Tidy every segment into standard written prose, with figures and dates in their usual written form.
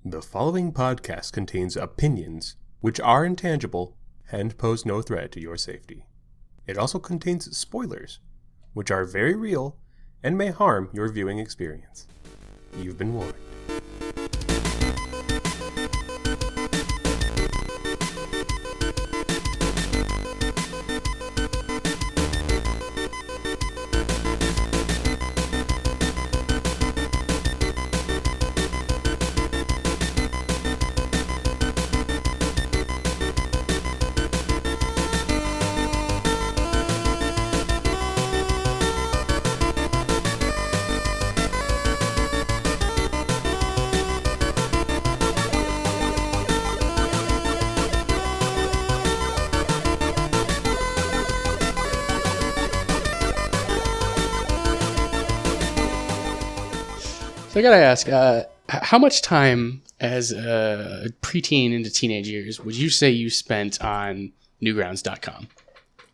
The following podcast contains opinions which are intangible and pose no threat to your safety. It also contains spoilers, which are very real and may harm your viewing experience. You've been warned. So I gotta ask, how much time as a preteen into teenage years would you say you spent on Newgrounds.com?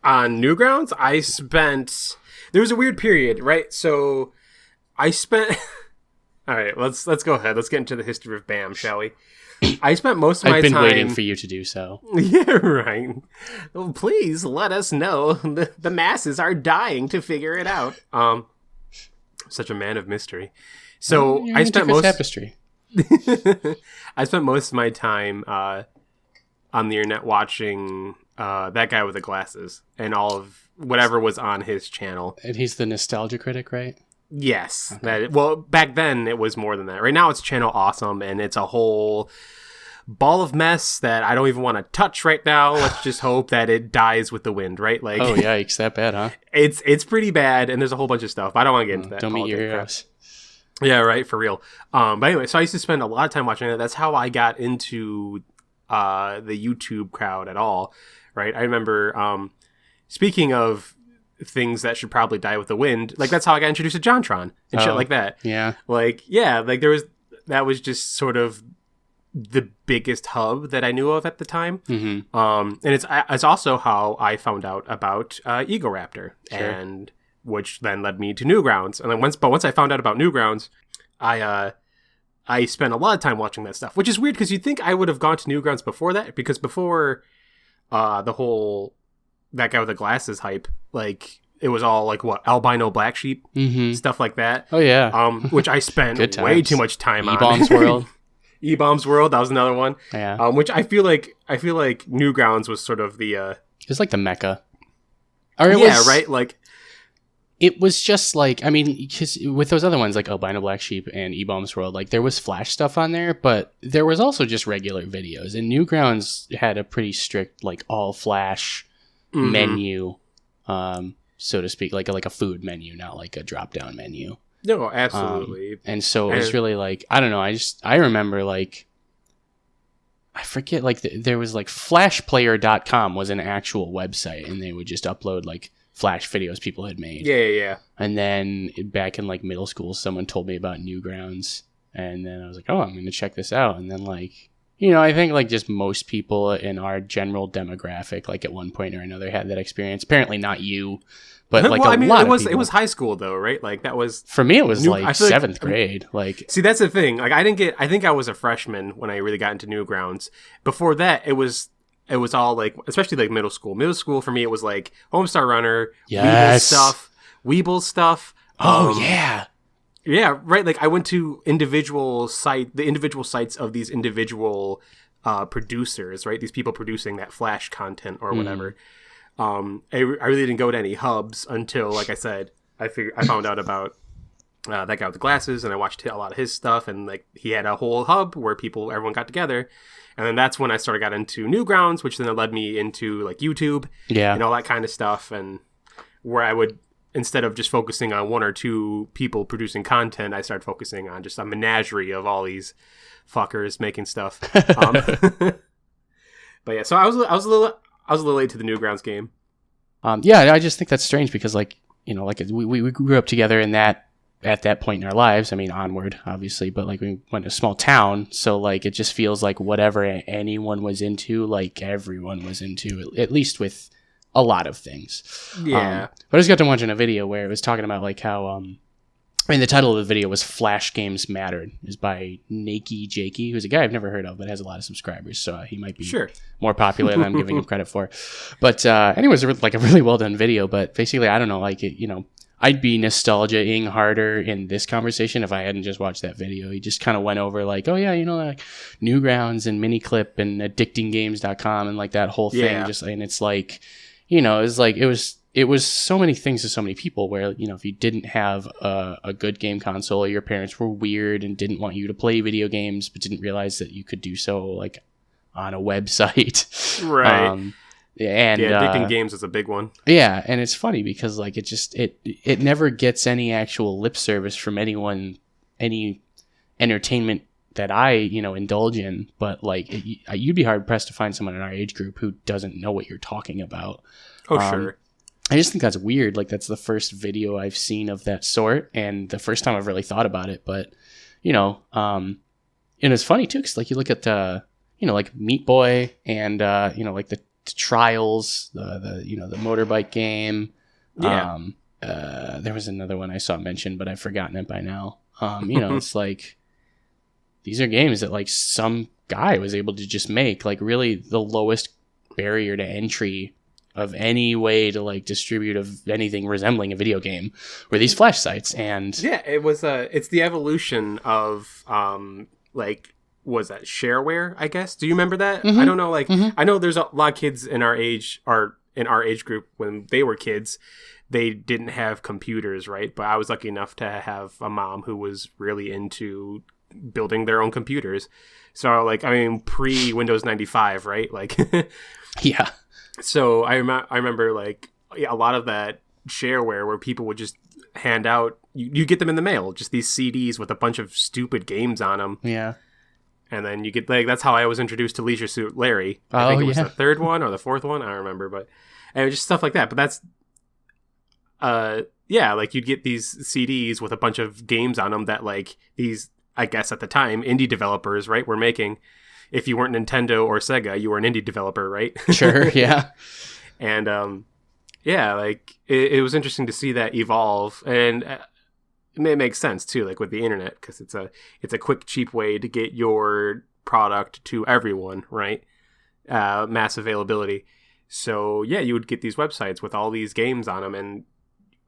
On Newgrounds, I spent... There was a weird period, right? So I spent... All right, let's go ahead. Let's get into the history of BAM, shall we? I spent most of my time... I've been waiting for you to do so. Yeah, right. Well, please let us know. The masses are dying to figure it out. Such a man of mystery. So I spent most tapestry. I spent most of my time on the internet watching that guy with the glasses and all of whatever was on his channel. And he's the nostalgia critic, right? Yes. Okay. Well, back then it was more than that. Right now it's Channel Awesome, and it's a whole ball of mess that I don't even want to touch right now. Let's just hope that it dies with the wind, right? Like, oh yikes, that bad, huh? It's pretty bad, and there's a whole bunch of stuff. I don't want to get into that. Don't meet your heroes. Yeah, right, for real. But anyway, so I used to spend a lot of time watching that. That's how I got into the YouTube crowd at all, right? I remember, speaking of things that should probably die with the wind, like that's how I got introduced to JonTron and shit like that. Yeah. Like that was just sort of the biggest hub that I knew of at the time. Mm-hmm. And it's also how I found out about Egoraptor. Sure. And which then led me to Newgrounds. And then once I found out about Newgrounds, I spent a lot of time watching that stuff, which is weird because you'd think I would have gone to Newgrounds before that, because before the whole that guy with the glasses hype, like it was all like what, albino black sheep, stuff like that. Oh yeah. Which I spent way too much time on. E-Bombs World. E-Bombs World, that was another one. Yeah. Which I feel like Newgrounds was sort of the it was like the Mecca. Right? Like it was just like, I mean, because with those other ones like Albino Black Sheep and E-Bombs World, like there was Flash stuff on there, but there was also just regular videos. And Newgrounds had a pretty strict like all Flash menu, so to speak, like a food menu, not like a drop down menu. No, absolutely. And so it was really like, I don't know, I remember like, I forget, like there was like flashplayer.com was an actual website, and they would just upload like Flash videos people had made. Yeah. And then back in like middle school, someone told me about Newgrounds, and then I was like, oh, I'm going to check this out. And then like, you know, I think like just most people in our general demographic, like at one point or another had that experience. Apparently not you, but like lot of people. It was high school though, right? Like that was... For me, it was like seventh grade. Like, see, that's the thing. Like I think I was a freshman when I really got into Newgrounds. Before that, it was all like, especially like middle school. Middle school for me, it was like Homestar Runner, Weeble stuff. Oh yeah. Yeah, right. Like I went to the individual sites of these individual producers, right? These people producing that Flash content or whatever. I really didn't go to any hubs until, like I said, I found out about that guy with the glasses, and I watched a lot of his stuff, and like he had a whole hub where everyone got together. And then that's when I got into Newgrounds, which then led me into like YouTube and all that kind of stuff. And where I would, instead of just focusing on one or two people producing content, I started focusing on just a menagerie of all these fuckers making stuff. But yeah, so I was a little late to the Newgrounds game. Yeah, I just think that's strange because like, you know, like we grew up together in that, at that point in our lives. I mean, onward, obviously, but like we went to a small town, so like it just feels like whatever anyone was into, like everyone was into, at least with a lot of things. Yeah. But I just got to watching a video where it was talking about like how I mean, the title of the video was "Flash Games Mattered." Is by Nakey Jakey, who's a guy I've never heard of, but has a lot of subscribers, so he might be Sure. more popular than I'm giving him credit for. But anyways, like a really well done video. But basically, I don't know, like it, I'd be nostalgia-ing harder in this conversation if I hadn't just watched that video. He just kind of went over like, oh yeah, like Newgrounds and Miniclip and addictinggames.com and like that whole thing. Yeah. And it's like, it was so many things to so many people where, if you didn't have a good game console, or your parents were weird and didn't want you to play video games, but didn't realize that you could do so like on a website. Right. And Addicting Games is a big one. Yeah, and it's funny because like it never gets any actual lip service from anyone, any entertainment that I indulge in. But like you'd be hard pressed to find someone in our age group who doesn't know what you're talking about. Oh, sure. I just think that's weird. Like that's the first video I've seen of that sort, and the first time I've really thought about it. But and it's funny too because like you look at like Meat Boy and like the Trials, the motorbike game. Yeah. There was another one I saw mentioned, but I've forgotten it by now. It's like these are games that like some guy was able to just make like really the lowest barrier to entry of any way to like distribute of anything resembling a video game were these Flash sites. And yeah, it was it's the evolution of was that shareware, I guess? Do you remember that? Mm-hmm. I don't know. Like, I know there's a lot of kids in our age, or in our age group, when they were kids, they didn't have computers, right? But I was lucky enough to have a mom who was really into building their own computers. So, like, I mean, pre-Windows 95, right? Like, yeah. So I remember, like, a lot of that shareware where people would just hand out, you get them in the mail, just these CDs with a bunch of stupid games on them. Yeah. And then you get like that's how I was introduced to Leisure Suit Larry. I think it was the third one or the fourth one. I don't remember, but and just stuff like that. But that's like you'd get these CDs with a bunch of games on them that like these, I guess at the time, indie developers, right, were making. If you weren't Nintendo or Sega, you were an indie developer, right? Sure, yeah. And like it was interesting to see that evolve, and it makes sense too, like with the internet, because it's a quick, cheap way to get your product to everyone, right? Mass availability. So yeah, you would get these websites with all these games on them, and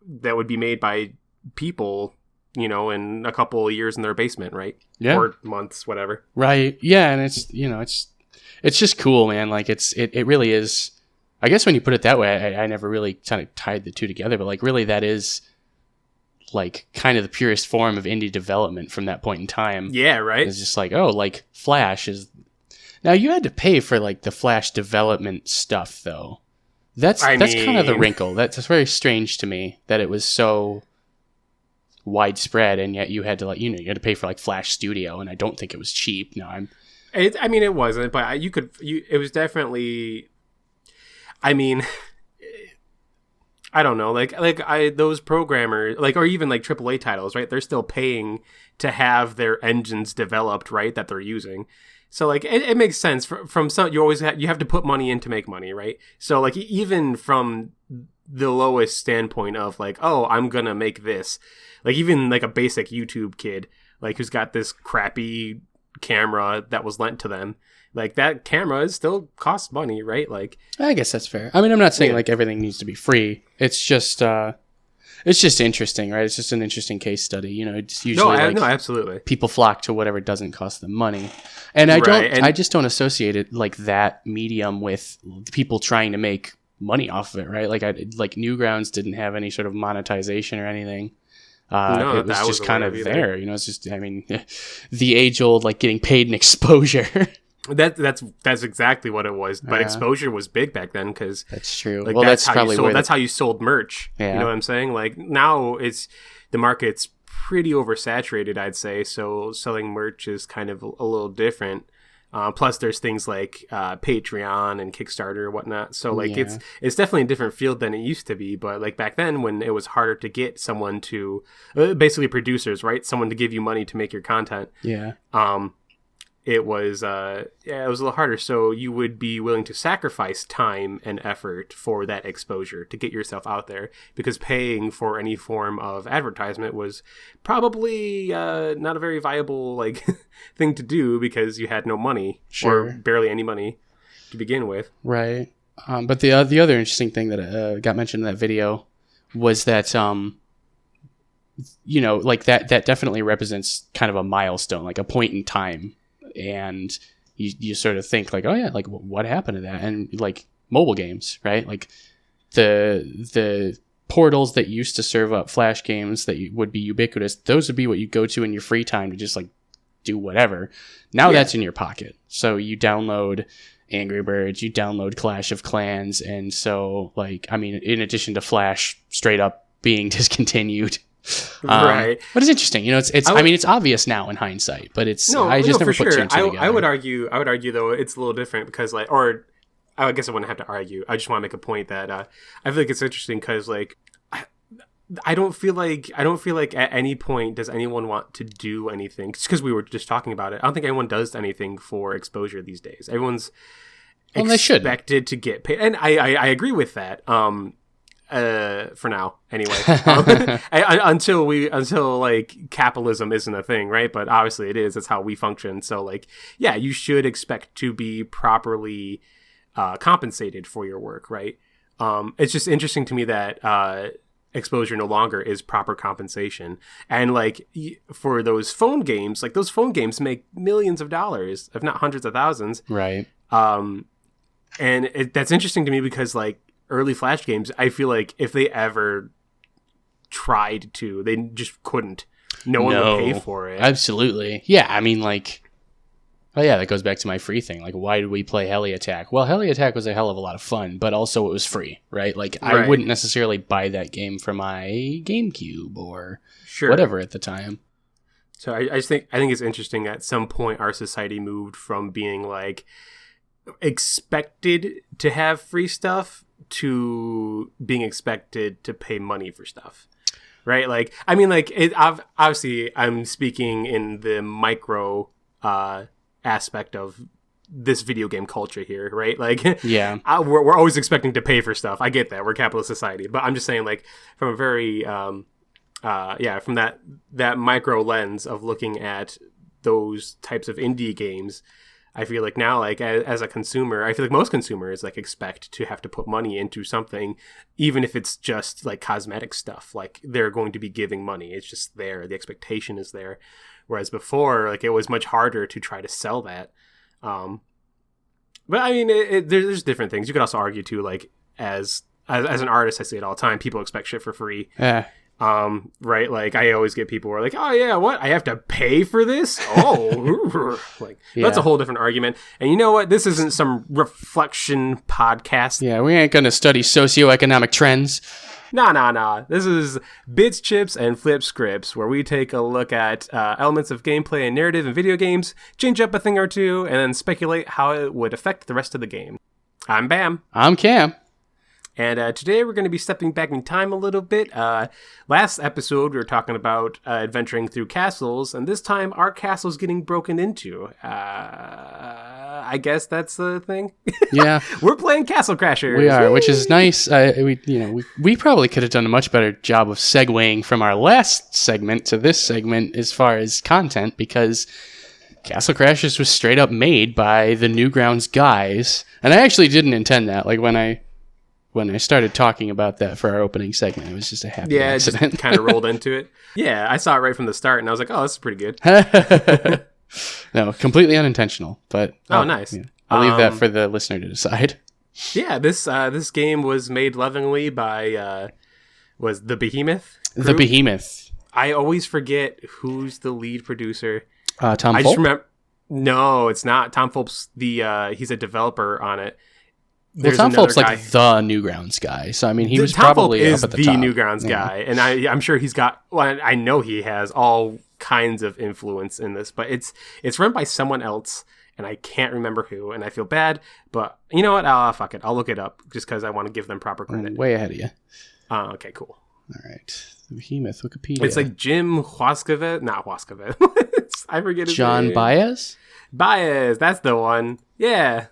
that would be made by people, in a couple of years in their basement, right? Yeah. Or months, whatever. Right. Yeah, and it's it's just cool, man. Like it really is. I guess when you put it that way, I never really kind of tied the two together, but like really that is like kind of the purest form of indie development from that point in time. Yeah, right. It's just like, oh, like Flash is. Now you had to pay for like the Flash development stuff, though. That's kind of the wrinkle. That's very strange to me that it was so widespread, and yet you had to you had to pay for like Flash Studio, and I don't think it was cheap. No, it wasn't, but it was definitely. I mean, I don't know, those programmers, like, or even like AAA titles, right? They're still paying to have their engines developed, right? That they're using. So like, it makes sense from some. You always you have to put money in to make money, right? So like, even from the lowest standpoint of like, oh, I'm gonna make this, like even like a basic YouTube kid, like who's got this crappy camera that was lent to them. Like that camera still costs money, right? Like, I guess that's fair. I mean, I'm not saying like everything needs to be free. It's just interesting, right? It's just an interesting case study. It's usually no, absolutely. People flock to whatever doesn't cost them money, and I just don't associate it like that medium with people trying to make money off of it, right? Like Newgrounds didn't have any sort of monetization or anything. It was just kind of there, it's just, I mean, the age old like getting paid in exposure. That's exactly what it was. But exposure was big back then, because that's true. Like, well, that's probably that's how you sold merch. Yeah. You know what I'm saying? Like now the market's pretty oversaturated, I'd say. So selling merch is kind of a little different. Plus, there's things like Patreon and Kickstarter and whatnot. So like it's definitely a different field than it used to be. But like back then, when it was harder to get someone to basically producers, right? Someone to give you money to make your content. Yeah. it was a little harder. So you would be willing to sacrifice time and effort for that exposure to get yourself out there, because paying for any form of advertisement was probably not a very viable like thing to do, because you had no money or barely any money to begin with. Right. But the other interesting thing that got mentioned in that video was that like that definitely represents kind of a milestone, like a point in time. And you sort of think like, oh yeah, like what happened to that? And like mobile games, right? Like the portals that used to serve up Flash games that would be ubiquitous, those would be what you go to in your free time to just like do whatever. Now that's in your pocket. So you download Angry Birds, you download Clash of Clans, and so like, I mean, in addition to Flash straight up being discontinued. Right, but it's interesting, I mean, it's obvious now in hindsight, but it's I just never put two and two together. I would argue though it's a little different, because like, or I guess I wouldn't have to argue. I just want to make a point that I feel like it's interesting, because like I don't feel like at any point does anyone want to do anything, just because we were just talking about it. I don't think anyone does anything for exposure these days. Everyone's expected to get paid, and I agree with that. For now anyway, until like capitalism isn't a thing, right? But obviously it is. That's how we function. So like, yeah, you should expect to be properly compensated for your work, right? It's just interesting to me that exposure no longer is proper compensation. And like for those phone games, like those phone games make millions of dollars, if not hundreds of thousands, right? And that's interesting to me, because like early Flash games, I feel like if they ever tried to, they just couldn't. No one would pay for it. Absolutely. Yeah, I mean, like, oh yeah, that goes back to my free thing. Like, why did we play Heli Attack? Well, Heli Attack was a hell of a lot of fun, but also it was free, right? Like, I wouldn't necessarily buy that game for my GameCube or whatever at the time. So I think it's interesting, at some point our society moved from being like expected to have free stuff to being expected to pay money for stuff, right? Like, I mean, like, obviously I'm speaking in the micro aspect of this video game culture here, right? Like, yeah, we're always expecting to pay for stuff. I get that, we're a capitalist society, but I'm just saying, like, from a very from that micro lens of looking at those types of indie games, I feel like now, like, as a consumer, I feel like most consumers like expect to have to put money into something, even if it's just like cosmetic stuff. Like, they're going to be giving money. It's just there. The expectation is there. Whereas before, like, it was much harder to try to sell that. But I mean, there's different things. You could also argue too, like, as an artist, I say it all the time, people expect shit for free. Yeah. Right, like, I always get people who are like, oh yeah, what, I have to pay for this? Oh, like, that's a whole different argument. And you know what, this isn't some reflection podcast. Yeah, we ain't gonna study socioeconomic trends. Nah. This is Bits, Chips, and Flip Scripts, where we take a look at elements of gameplay and narrative in video games, change up a thing or two, and then speculate how it would affect the rest of the game. I'm Bam. I'm Cam. And today we're going to be stepping back in time a little bit. Last episode, we were talking about adventuring through castles, and this time our castle's getting broken into. I guess that's the thing. Yeah. We're playing Castle Crashers. We are, which is nice. We probably could have done a much better job of segueing from our last segment to this segment as far as content, because Castle Crashers was straight up made by the Newgrounds guys. And I actually didn't intend that. Like, when I started talking about that for our opening segment, it was just a happy accident. Yeah, just kind of rolled into it. Yeah, I saw it right from the start, and I was like, oh, this is pretty good. No, completely unintentional. But nice. Yeah, I'll leave that for the listener to decide. Yeah, this game was made lovingly by was the Behemoth group? The Behemoth. I always forget who's the lead producer. Tom Fulp? I just remember. No, it's not. Tom Fulp's he's a developer on it. Well, Tom Fulp's like the Newgrounds guy, so I mean, he was Tom probably Fulp up is at the top. Newgrounds guy, and I'm sure he's got. Well, I know he has all kinds of influence in this, but it's run by someone else, and I can't remember who, and I feel bad. But you know what? Fuck it, I'll look it up just because I want to give them proper credit. Way ahead of you. Okay, cool. All right. Behemoth, Wikipedia. It's like Jim Huascavet. Not Huascavet. I forget his John name. Baez? Baez. That's the one. Yeah.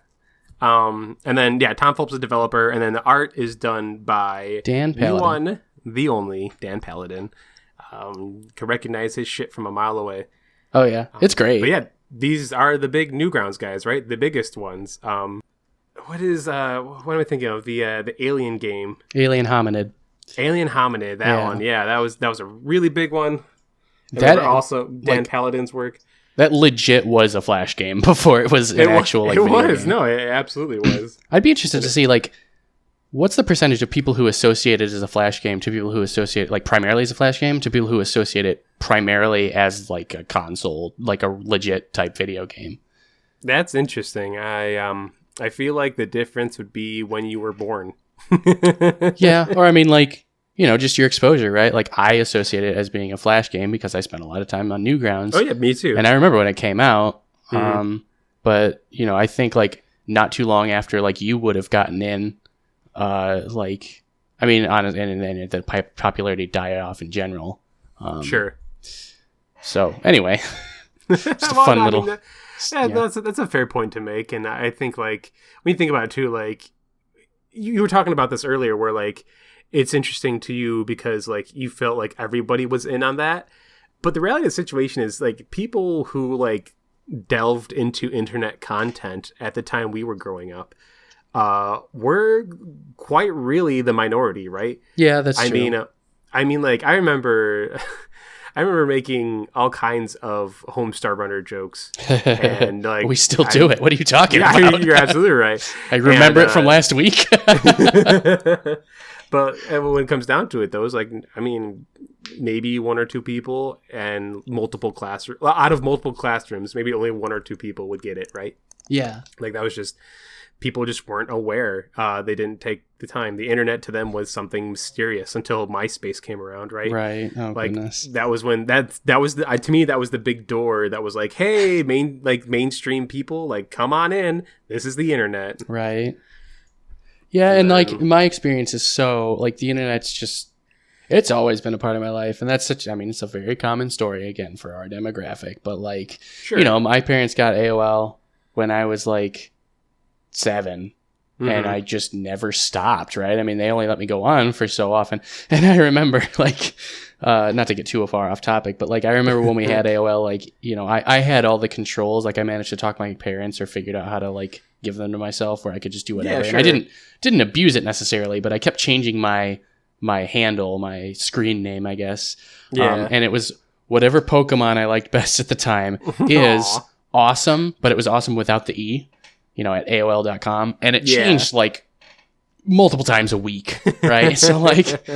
And then, Tom Phillips is the developer. And then the art is done by Dan the Paladin. one, the only, Dan Paladin. Can recognize his shit from a mile away. Oh, yeah. It's great. But yeah, these are the big Newgrounds guys, right? The biggest ones. What am I thinking of? The Alien game. Alien Hominid. Alien Hominid, that one. Yeah, that was a really big one. That also Dan Paladin's work. That legit was a Flash game before it was an actual like video game. No, it absolutely was. I'd be interested to see like what's the percentage of people who associate it as a Flash game to people who associate it like primarily as a Flash game to people who associate it primarily as like a console, like a legit type video game. That's interesting. I feel like the difference would be when you were born. Yeah, or I mean like, you know, just your exposure, right? Like I associate it as being a Flash game because I spent a lot of time on Newgrounds. Oh yeah, me too. And I remember when it came out. Mm-hmm. But you know, I think like not too long after like you would have gotten in, like I mean, and the popularity died off in general. Sure. So anyway, just a Well, fun I little. mean, that's a fair point to make, and I think like when you think about it too, like you were talking about this earlier, where like it's interesting to you because like you felt like everybody was in on that, but the reality of the situation is like people who like delved into internet content at the time we were growing up were quite really the minority, right? Yeah, that's true. I mean, like I remember. I remember making all kinds of Homestar Runner jokes, and like we still do it. What are you talking about? You're absolutely right. I remember it from last week. But when it comes down to it, though, it's like I mean, maybe one or two people and multiple classrooms. Out of multiple classrooms, maybe only one or two people would get it, right? Yeah, like that was just. People just weren't aware. They didn't take the time. The internet to them was something mysterious until MySpace came around, right? Right. Oh like, goodness. That was when that was the to me that was the big door that was like, hey, mainstream people, like come on in. This is the internet. Right. Yeah, and like my experience is so like the internet's just it's always been a part of my life, and that's such. I mean, it's a very common story again for our demographic, but like Sure. you know, my parents got AOL when I was like 7 and I just never stopped, right? I mean, they only let me go on for so often. And I remember like not to get too far off topic, but like I remember when we had AOL, like, you know, I had all the controls, like I managed to talk my parents or figured out how to like give them to myself where I could just do whatever. Yeah, sure. And I didn't abuse it necessarily, but I kept changing my handle, my screen name, I guess. Yeah. And it was whatever Pokemon I liked best at the time is awesome, but it was awesome without the E. You know, at AOL.com, and it changed like multiple times a week, right? So like,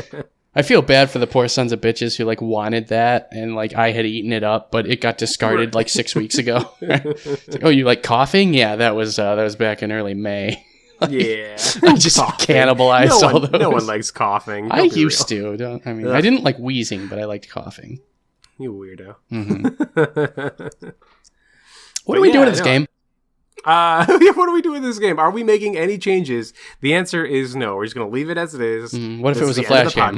I feel bad for the poor sons of bitches who like wanted that, and like I had eaten it up, but it got discarded like 6 weeks ago. It's like, oh, you like coughing? Yeah, that was back in early May. Like, yeah, I just cannibalized all those. No one likes coughing. I used to. I didn't like wheezing, but I liked coughing. You weirdo. Mm-hmm. What are we doing in this game? What do we do with this game? Are we making any changes? The answer is no. We're just going to leave it as it is. What if it was a Flash game?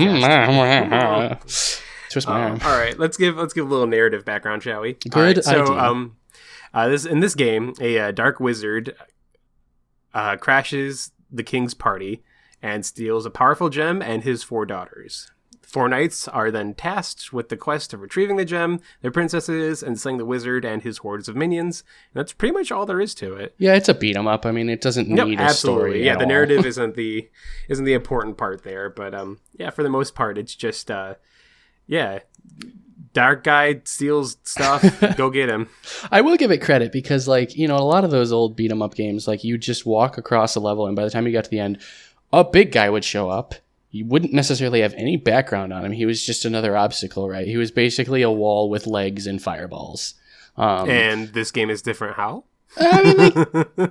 Twist my arm. All right, let's give a little narrative background, shall we? Good idea. So, in this game, a dark wizard crashes the king's party and steals a powerful gem and his 4 daughters. 4 knights are then tasked with the quest of retrieving the gem, their princesses, and slaying the wizard and his hordes of minions. And that's pretty much all there is to it. Yeah, it's a beat 'em up. I mean, it doesn't need a story. Yeah, at the all. narrative isn't the important part there, but yeah, for the most part, it's just dark guy steals stuff, go get him. I will give it credit because, like, you know, a lot of those old beat 'em up games, like, you just walk across a level, and by the time you got to the end, a big guy would show up. You wouldn't necessarily have any background on him. He was just another obstacle, right? He was basically a wall with legs and fireballs. And this game is different how? I mean, like,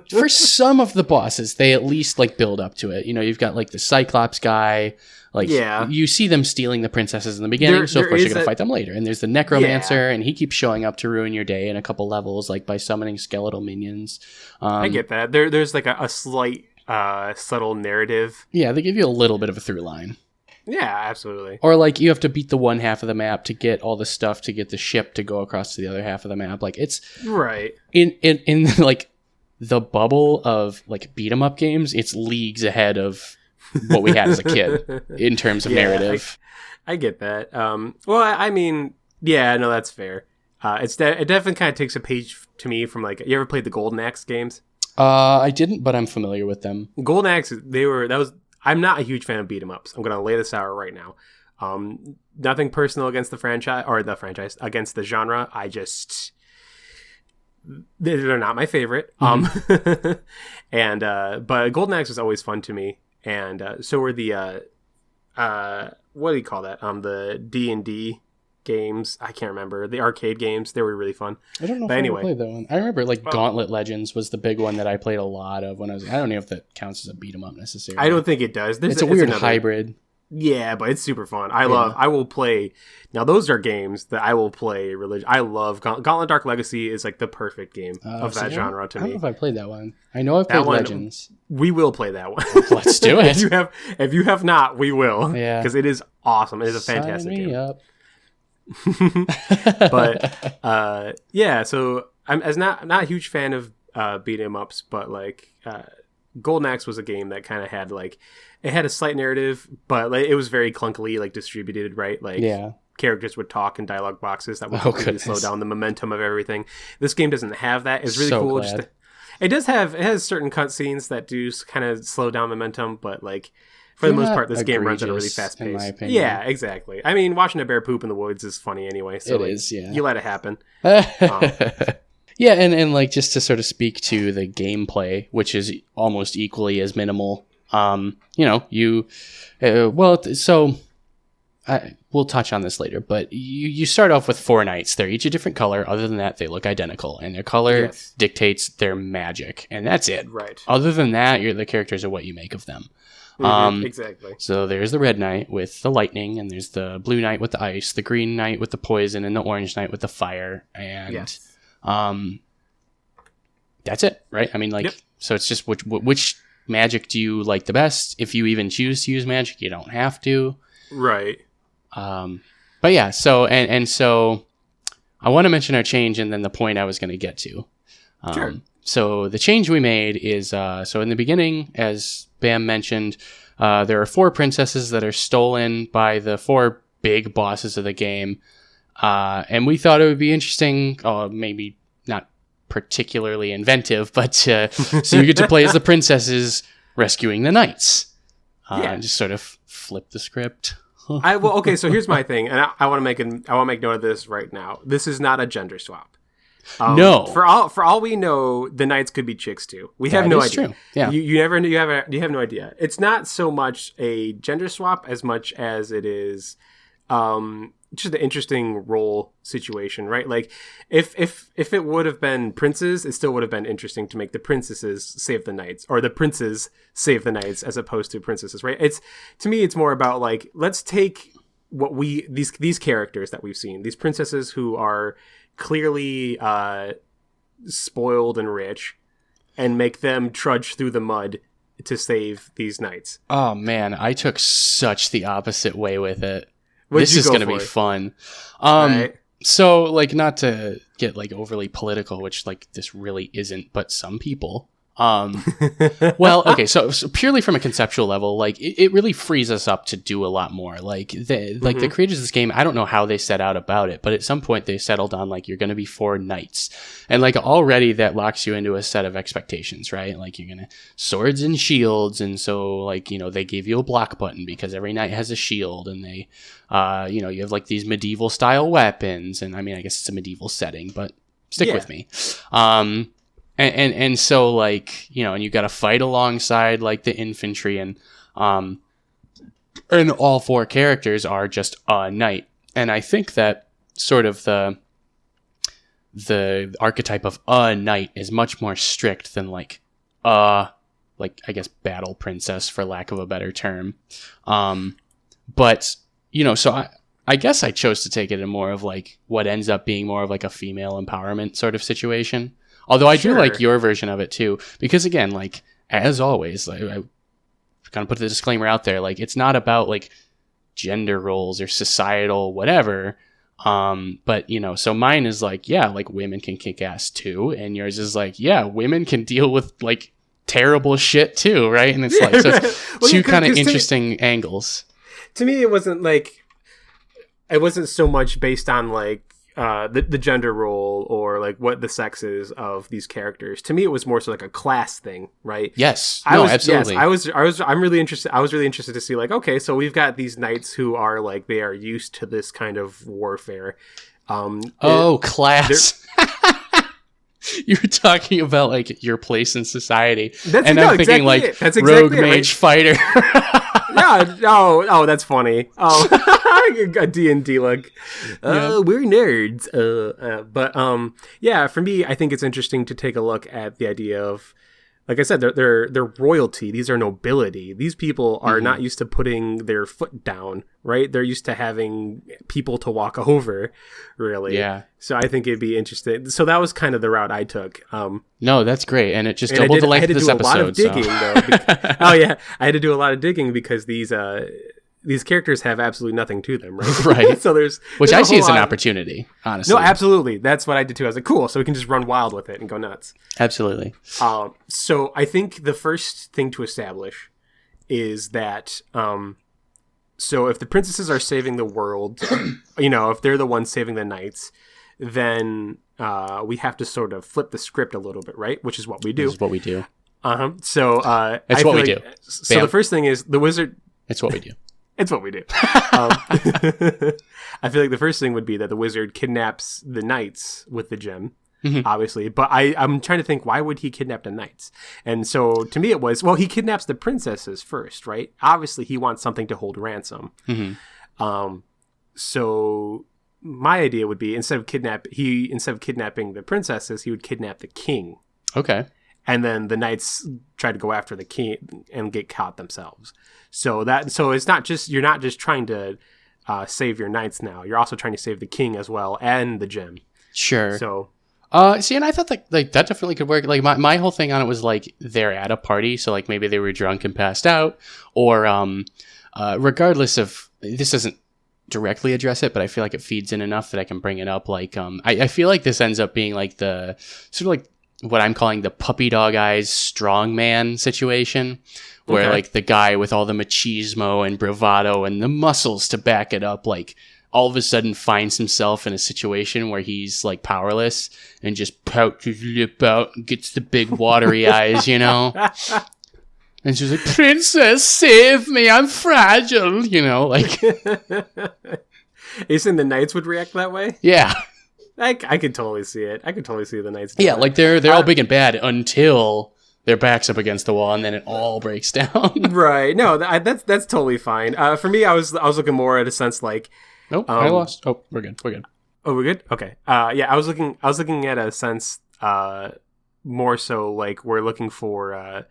for some of the bosses, they at least, like, build up to it. You know, you've got, like, the Cyclops guy. Like, you see them stealing the princesses in the beginning, so of course you're going to fight them later. And there's the Necromancer, and he keeps showing up to ruin your day in a couple levels, like, by summoning skeletal minions. I get that. There's, like, a slight... subtle narrative. Yeah, they give you a little bit of a through line. Yeah, absolutely. Or like you have to beat the one half of the map to get all the stuff to get the ship to go across to the other half of the map. Like it's Right. in like the bubble of like beat 'em up games, it's leagues ahead of what we had as a kid in terms of narrative. I get that. Well, I mean, yeah, no, that's fair. It definitely kind of takes a page to me from like, you ever played the Golden Axe games? I didn't, but I'm familiar with them. Golden Axe, I'm not a huge fan of beat 'em ups. I'm going to lay this out right now. Nothing personal against the franchise, against the genre. They're not my favorite. And but Golden Axe was always fun to me, and so were the what do you call that? The D&D games. I can't remember, the arcade games. They were really fun. I don't know if I ever played that one. I remember like Gauntlet Legends was the big one that I played a lot of when I don't know if that counts as a beat 'em up necessarily. I don't think it does. It's a weird hybrid. Yeah, but it's super fun. I will play. Now those are games that I will play. I love Gauntlet Dark Legacy is like the perfect game of that genre to me. I don't know if I played that one. I know I played Legends. We will play that one. Let's do it. if you have not, we will. Yeah, because it is awesome. It is a fantastic game. Up. But yeah, so I'm not a huge fan of beat 'em ups, but like Golden Axe was a game that kind of had like, it had a slight narrative, but like, it was very clunkily like distributed, right? Like characters would talk in dialogue boxes that would completely slow down the momentum of everything. This game doesn't have that. It's really cool. It has certain cutscenes that do kind of slow down momentum, but like for the most part, this game runs at a really fast pace. Yeah, exactly. I mean, watching a bear poop in the woods is funny anyway. So it is, yeah. You let it happen. Yeah, and like just to sort of speak to the gameplay, which is almost equally as minimal. We'll touch on this later, but you start off with 4 knights. They're each a different color. Other than that, they look identical, and their color dictates their magic, and that's it. Right. Other than that, the characters are what you make of them. Exactly. So there's the red knight with the lightning, and there's the blue knight with the ice, the green knight with the poison, and the orange knight with the fire. And that's it, right? I mean, like, so it's just which magic do you like the best? If you even choose to use magic, you don't have to. Right. But yeah, so so I want to mention our change and then the point I was going to get to. Sure. So the change we made is, so in the beginning, as Bam mentioned, there are 4 princesses that are stolen by the 4 big bosses of the game. And we thought it would be interesting, maybe not particularly inventive, but so you get to play as the princesses rescuing the knights. Just sort of flip the script. Okay, so here's my thing, and I want to make note of this right now. This is not a gender swap. No. For all we know, the knights could be chicks too. We have no idea. True. Yeah. You have no idea. It's not so much a gender swap as much as it is just an interesting role situation, right? Like if it would have been princes, it still would have been interesting to make the princesses save the knights, or the princes save the knights, as opposed to princesses, right? To me, it's more about like, let's take what these characters that we've seen, these princesses who are clearly spoiled and rich, and make them trudge through the mud to save these knights. Oh man, I took such the opposite way with it. This is going to be fun. Right. So like, not to get like overly political, which like this really isn't, but some people. Well, okay, so purely from a conceptual level, like it really frees us up to do a lot more. Like the creators of this game, I don't know how they set out about it, but at some point they settled on like, you're going to be 4 knights, and like already that locks you into a set of expectations, right? Like you're gonna swords and shields, and so like, they gave you a block button because every knight has a shield, and they, you have like these medieval style weapons, and I mean, I guess it's a medieval setting, but stick with me. And so like, and you got to fight alongside like the infantry, and all 4 characters are just a knight. And I think that sort of the archetype of a knight is much more strict than like I guess battle princess, for lack of a better term. But so I guess I chose to take it in more of like what ends up being more of like a female empowerment sort of situation. Although I do like your version of it too, because again, like as always, I kind of put the disclaimer out there, like it's not about like gender roles or societal whatever. But you know, so mine is like, yeah, like women can kick ass too, and yours is like, yeah, women can deal with like terrible shit too, right? And it's like, so it's Well, two yeah, kind of 'cause interesting angles. To me, it wasn't so much based on like the gender role or like what the sex is of these characters. To me, it was more so like a class thing, right? Yes, absolutely. Yes, I'm really interested. I was really interested to see like, okay, so we've got these knights who are like they are used to this kind of warfare. Class. You were talking about like your place in society, I'm thinking exactly like that's exactly rogue it, right? mage fighter. Yeah. Oh, that's funny. Oh, a D&D look. We're nerds. But yeah. For me, I think it's interesting to take a look at the idea of, like I said, they're royalty. These are nobility. These people are not used to putting their foot down, right? They're used to having people to walk over, really. Yeah. So I think it'd be interesting. So that was kind of the route I took. No, that's great, and it just doubled the length of this episode. I had to do a lot of digging, though. Oh yeah, I had to do a lot of digging because these characters have absolutely nothing to them, right? Right. So which there's I a see whole as an lot- opportunity, honestly. No, absolutely. That's what I did too. I was like, cool. So we can just run wild with it and go nuts. Absolutely. So I think the first thing to establish is that, so if the princesses are saving the world, you know, if they're the ones saving the knights, then we have to sort of flip the script a little bit, right? Which is what we do. This is what we do. So It's what we do. So Bam. the first thing is the wizard. It's what we do. It's what we do. I feel like the first thing would be that the wizard kidnaps the knights with the gem, obviously. But I'm trying to think, why would he kidnap the knights? And so to me it was, well, he kidnaps the princesses first, right? Obviously he wants something to hold ransom. So my idea would be, instead of kidnapping the princesses, he would kidnap the king. Okay. And then the knights try to go after the king and get caught themselves. So it's not just, you're not just trying to save your knights now. You're also trying to save the king as well and the gem. Sure. So see, and I thought that like that definitely could work. Like my whole thing on it was like they're at a party, so like maybe they were drunk and passed out, or regardless of, this doesn't directly address it, but I feel like it feeds in enough that I can bring it up. Like I feel like this ends up being like the sort of like what I'm calling the puppy dog eyes strongman situation, where Okay. like the guy with all the machismo and bravado and the muscles to back it up, like all of a sudden finds himself in a situation where he's like powerless and just pouts his lip out and gets the big watery eyes, you know? And she's like, "Princess, save me, I'm fragile," you know, like, you saying the knights would react that way? yeah. I could totally see it. I could totally see the knights. do Yeah, that. like they're all big and bad until their back's up against the wall and then it all breaks down. Right. No, that's totally fine. For me, I was looking more at a sense like, Nope, I lost. Oh, we're good. oh, we're good. Okay. Yeah, I was looking at a sense more so like we're looking for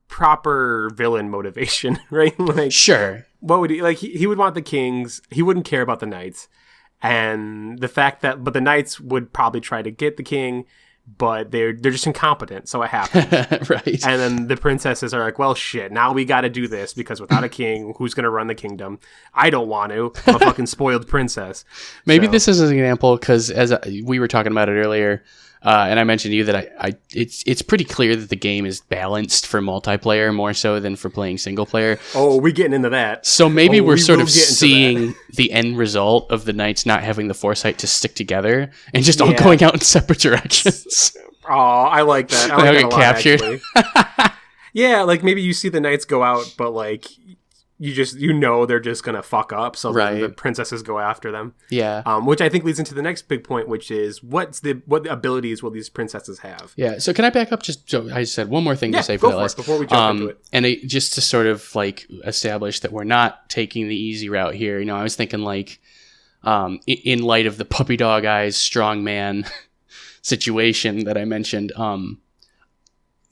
proper villain motivation, right? Like, Sure. what would he like? He would want the kings. He wouldn't care about the knights, and the fact that, but the knights would probably try to get the king, but they're just incompetent, so it happens. Right. And then the princesses are like, well, shit, now we got to do this because without a king, who's going to run the kingdom? I don't want to. I'm a fucking spoiled princess. Maybe So- this is an example because as we were talking about it earlier, and I mentioned to you that it's pretty clear that the game is balanced for multiplayer more so than for playing single player. Oh, we getting into that. So maybe Oh, we're we sort will of get into seeing the end result of the knights not having the foresight to stick together and just all Yeah. going out in separate directions. Oh, I like that. I like They'll that a get lot, captured. actually. Yeah, like maybe you see the knights go out, but like you know they're just gonna fuck up, so then the Right. princesses go after them. Yeah. Which I think leads into the next big point, which is what abilities will these princesses have? Yeah. So can I back up? Just so I said one more thing Yeah, to say for go that for last it before we jump into it. And just to sort of like establish that we're not taking the easy route here. You know, I was thinking like, in light of the puppy dog eyes strong man situation that I mentioned,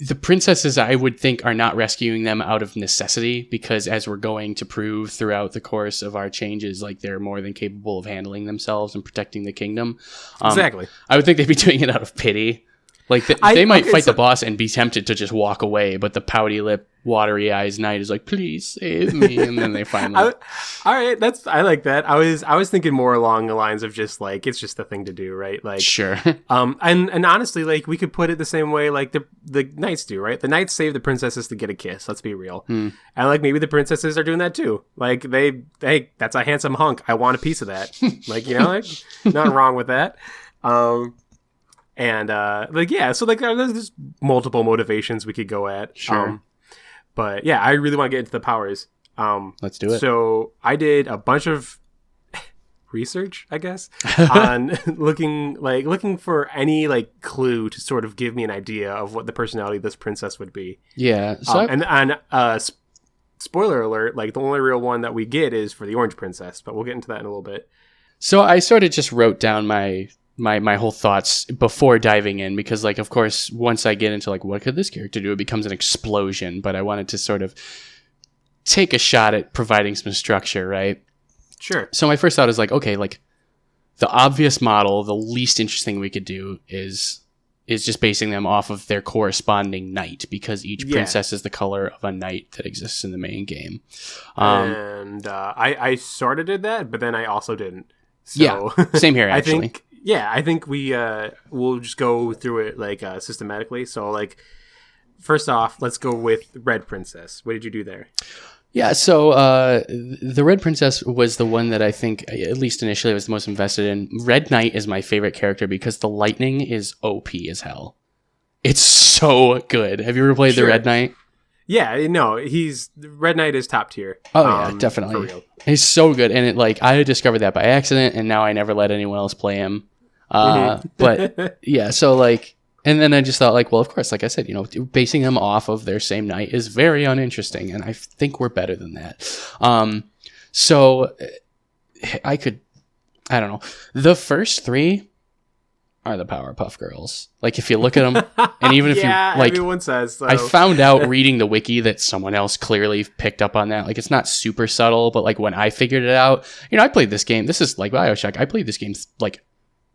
the princesses I would think are not rescuing them out of necessity, because as we're going to prove throughout the course of our changes, like they're more than capable of handling themselves and protecting the kingdom. Exactly. I would think they'd be doing it out of pity. Like they might fight the boss and be tempted to just walk away, but the pouty lip, watery eyes knight is like, please save me, and then they finally. All right, I like that. I was thinking more along the lines of just like it's just the thing to do, right? Like sure. And honestly, like we could put it the same way like the knights do, right? The knights save the princesses to get a kiss. Let's be real. And like maybe the princesses are doing that too. Like hey, that's a handsome hunk. I want a piece of that. Like like, nothing wrong with that. And like yeah, so like there's multiple motivations we could go at. Sure. But yeah, I really want to get into the powers. Let's do it. So I did a bunch of research, I guess, on looking for any like clue to sort of give me an idea of what the personality of this princess would be. Yeah. So spoiler alert, like the only real one that we get is for the Orange Princess, but we'll get into that in a little bit. So I sort of just wrote down my whole thoughts before diving in, because like, of course, once I get into like, what could this character do? It becomes an explosion, but I wanted to sort of take a shot at providing some structure, right? Sure. So my first thought is like, okay, like the obvious model, the least interesting we could do is just basing them off of their corresponding knight, because each princess is the color of a knight that exists in the main game. I sort of did that, but then I also didn't. So yeah, same here, actually. I think we'll just go through it like systematically. So like, first off, let's go with Red Princess. What did you do there? Yeah, so the Red Princess was the one that I think, at least initially, I was the most invested in. Red Knight is my favorite character because the lightning is OP as hell. It's so good. Have you ever played the Red Knight? Yeah, no, Red Knight is top tier. Oh yeah, definitely. For real. He's so good, and I discovered that by accident, and now I never let anyone else play him. But yeah, so like, and then I just thought like, well, of course, like I said, basing them off of their same knight is very uninteresting, and I think we're better than that. So I don't know. The first three are the Powerpuff Girls. Like if you look at them, and even if you like, everyone says so. I found out reading the wiki that someone else clearly picked up on that. Like it's not super subtle, but like when I figured it out, I played this game. This is like BioShock. I played this game like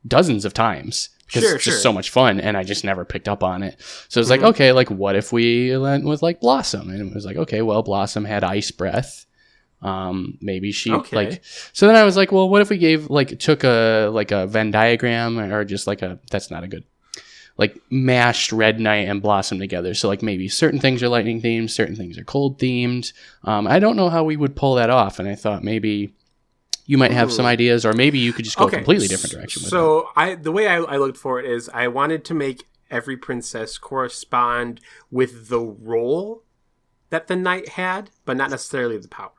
dozens of times because it's just so much fun, and I just never picked up on it. So it's like, okay, like what if we went with like Blossom? And it was like, okay, well, Blossom had ice breath. Maybe she like. So then I was like, well, what if we took a Venn diagram, or just like that's not a good, like mashed Red Knight and Blossom together. So like maybe certain things are lightning themed, certain things are cold themed. I don't know how we would pull that off, and I thought maybe you might have some ideas, or maybe you could just go a completely different direction with it. The way I looked for it is I wanted to make every princess correspond with the role that the knight had, but not necessarily the power.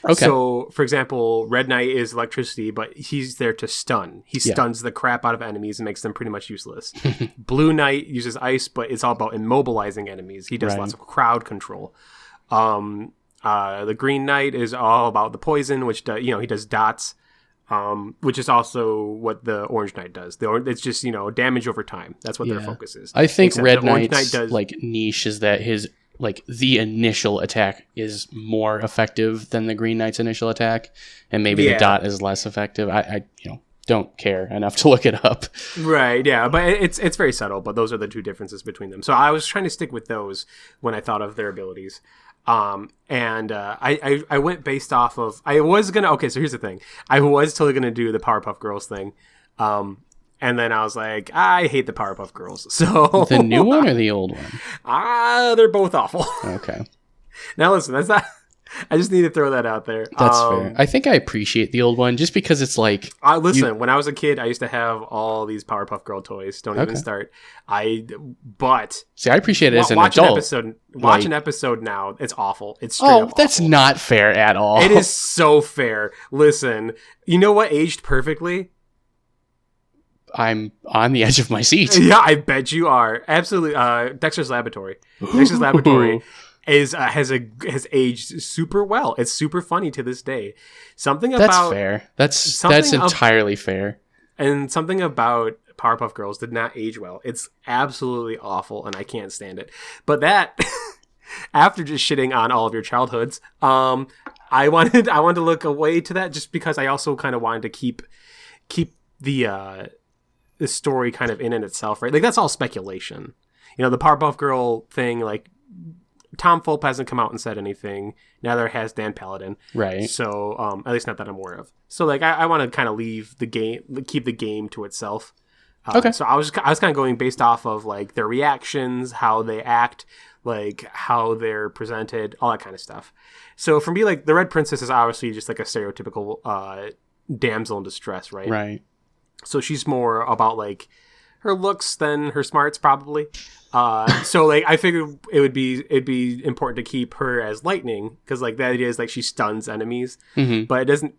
Okay. So, for example, Red Knight is electricity, but he's there to stun. He stuns the crap out of enemies and makes them pretty much useless. Blue Knight uses ice, but it's all about immobilizing enemies. He does lots of crowd control. The Green Knight is all about the poison, which he does dots, which is also what the Orange Knight does. It's just damage over time. That's what their focus is. I think Red Knight's like niche is that his like the initial attack is more effective than the Green Knight's initial attack, and maybe the dot is less effective. I don't care enough to look it up. Right, yeah, but it's very subtle, but those are the two differences between them. So I was trying to stick with those when I thought of their abilities. I went based off of, so here's the thing. I was totally going to do the Powerpuff Girls thing. And then I was like, I hate the Powerpuff Girls. So the new one or the old one? They're both awful. Okay. Now listen, that's not. I just need to throw that out there. That's fair. I think I appreciate the old one just because it's like. Listen, when I was a kid, I used to have all these Powerpuff Girl toys. Don't even start. But see, I appreciate it as an adult. Watch an episode now. It's awful. It's straight up that's awful. Not fair at all. It is so fair. Listen, you know what aged perfectly? I'm on the edge of my seat. Yeah, I bet you are. Absolutely. Dexter's Laboratory. Dexter's Laboratory has aged super well. It's super funny to this day. That's fair. That's entirely fair. And something about Powerpuff Girls did not age well. It's absolutely awful, and I can't stand it. But that, after just shitting on all of your childhoods, I wanted to look away to that just because I also kind of wanted to keep the this story kind of in itself, right? Like that's all speculation. You know, the Powerpuff Girl thing, like Tom Fulp hasn't come out and said anything. Neither has Dan Paladin. Right. So, at least not that I'm aware of. So, like, I want to kind of leave the game, keep the game to itself. Okay. So I was kind of going based off of like their reactions, how they act, like how they're presented, all that kind of stuff. So for me, like the Red Princess is obviously just like a stereotypical damsel in distress, right? Right. So she's more about like her looks than her smarts, probably. So like I figured it'd be important to keep her as lightning because like the idea is like she stuns enemies, but it doesn't.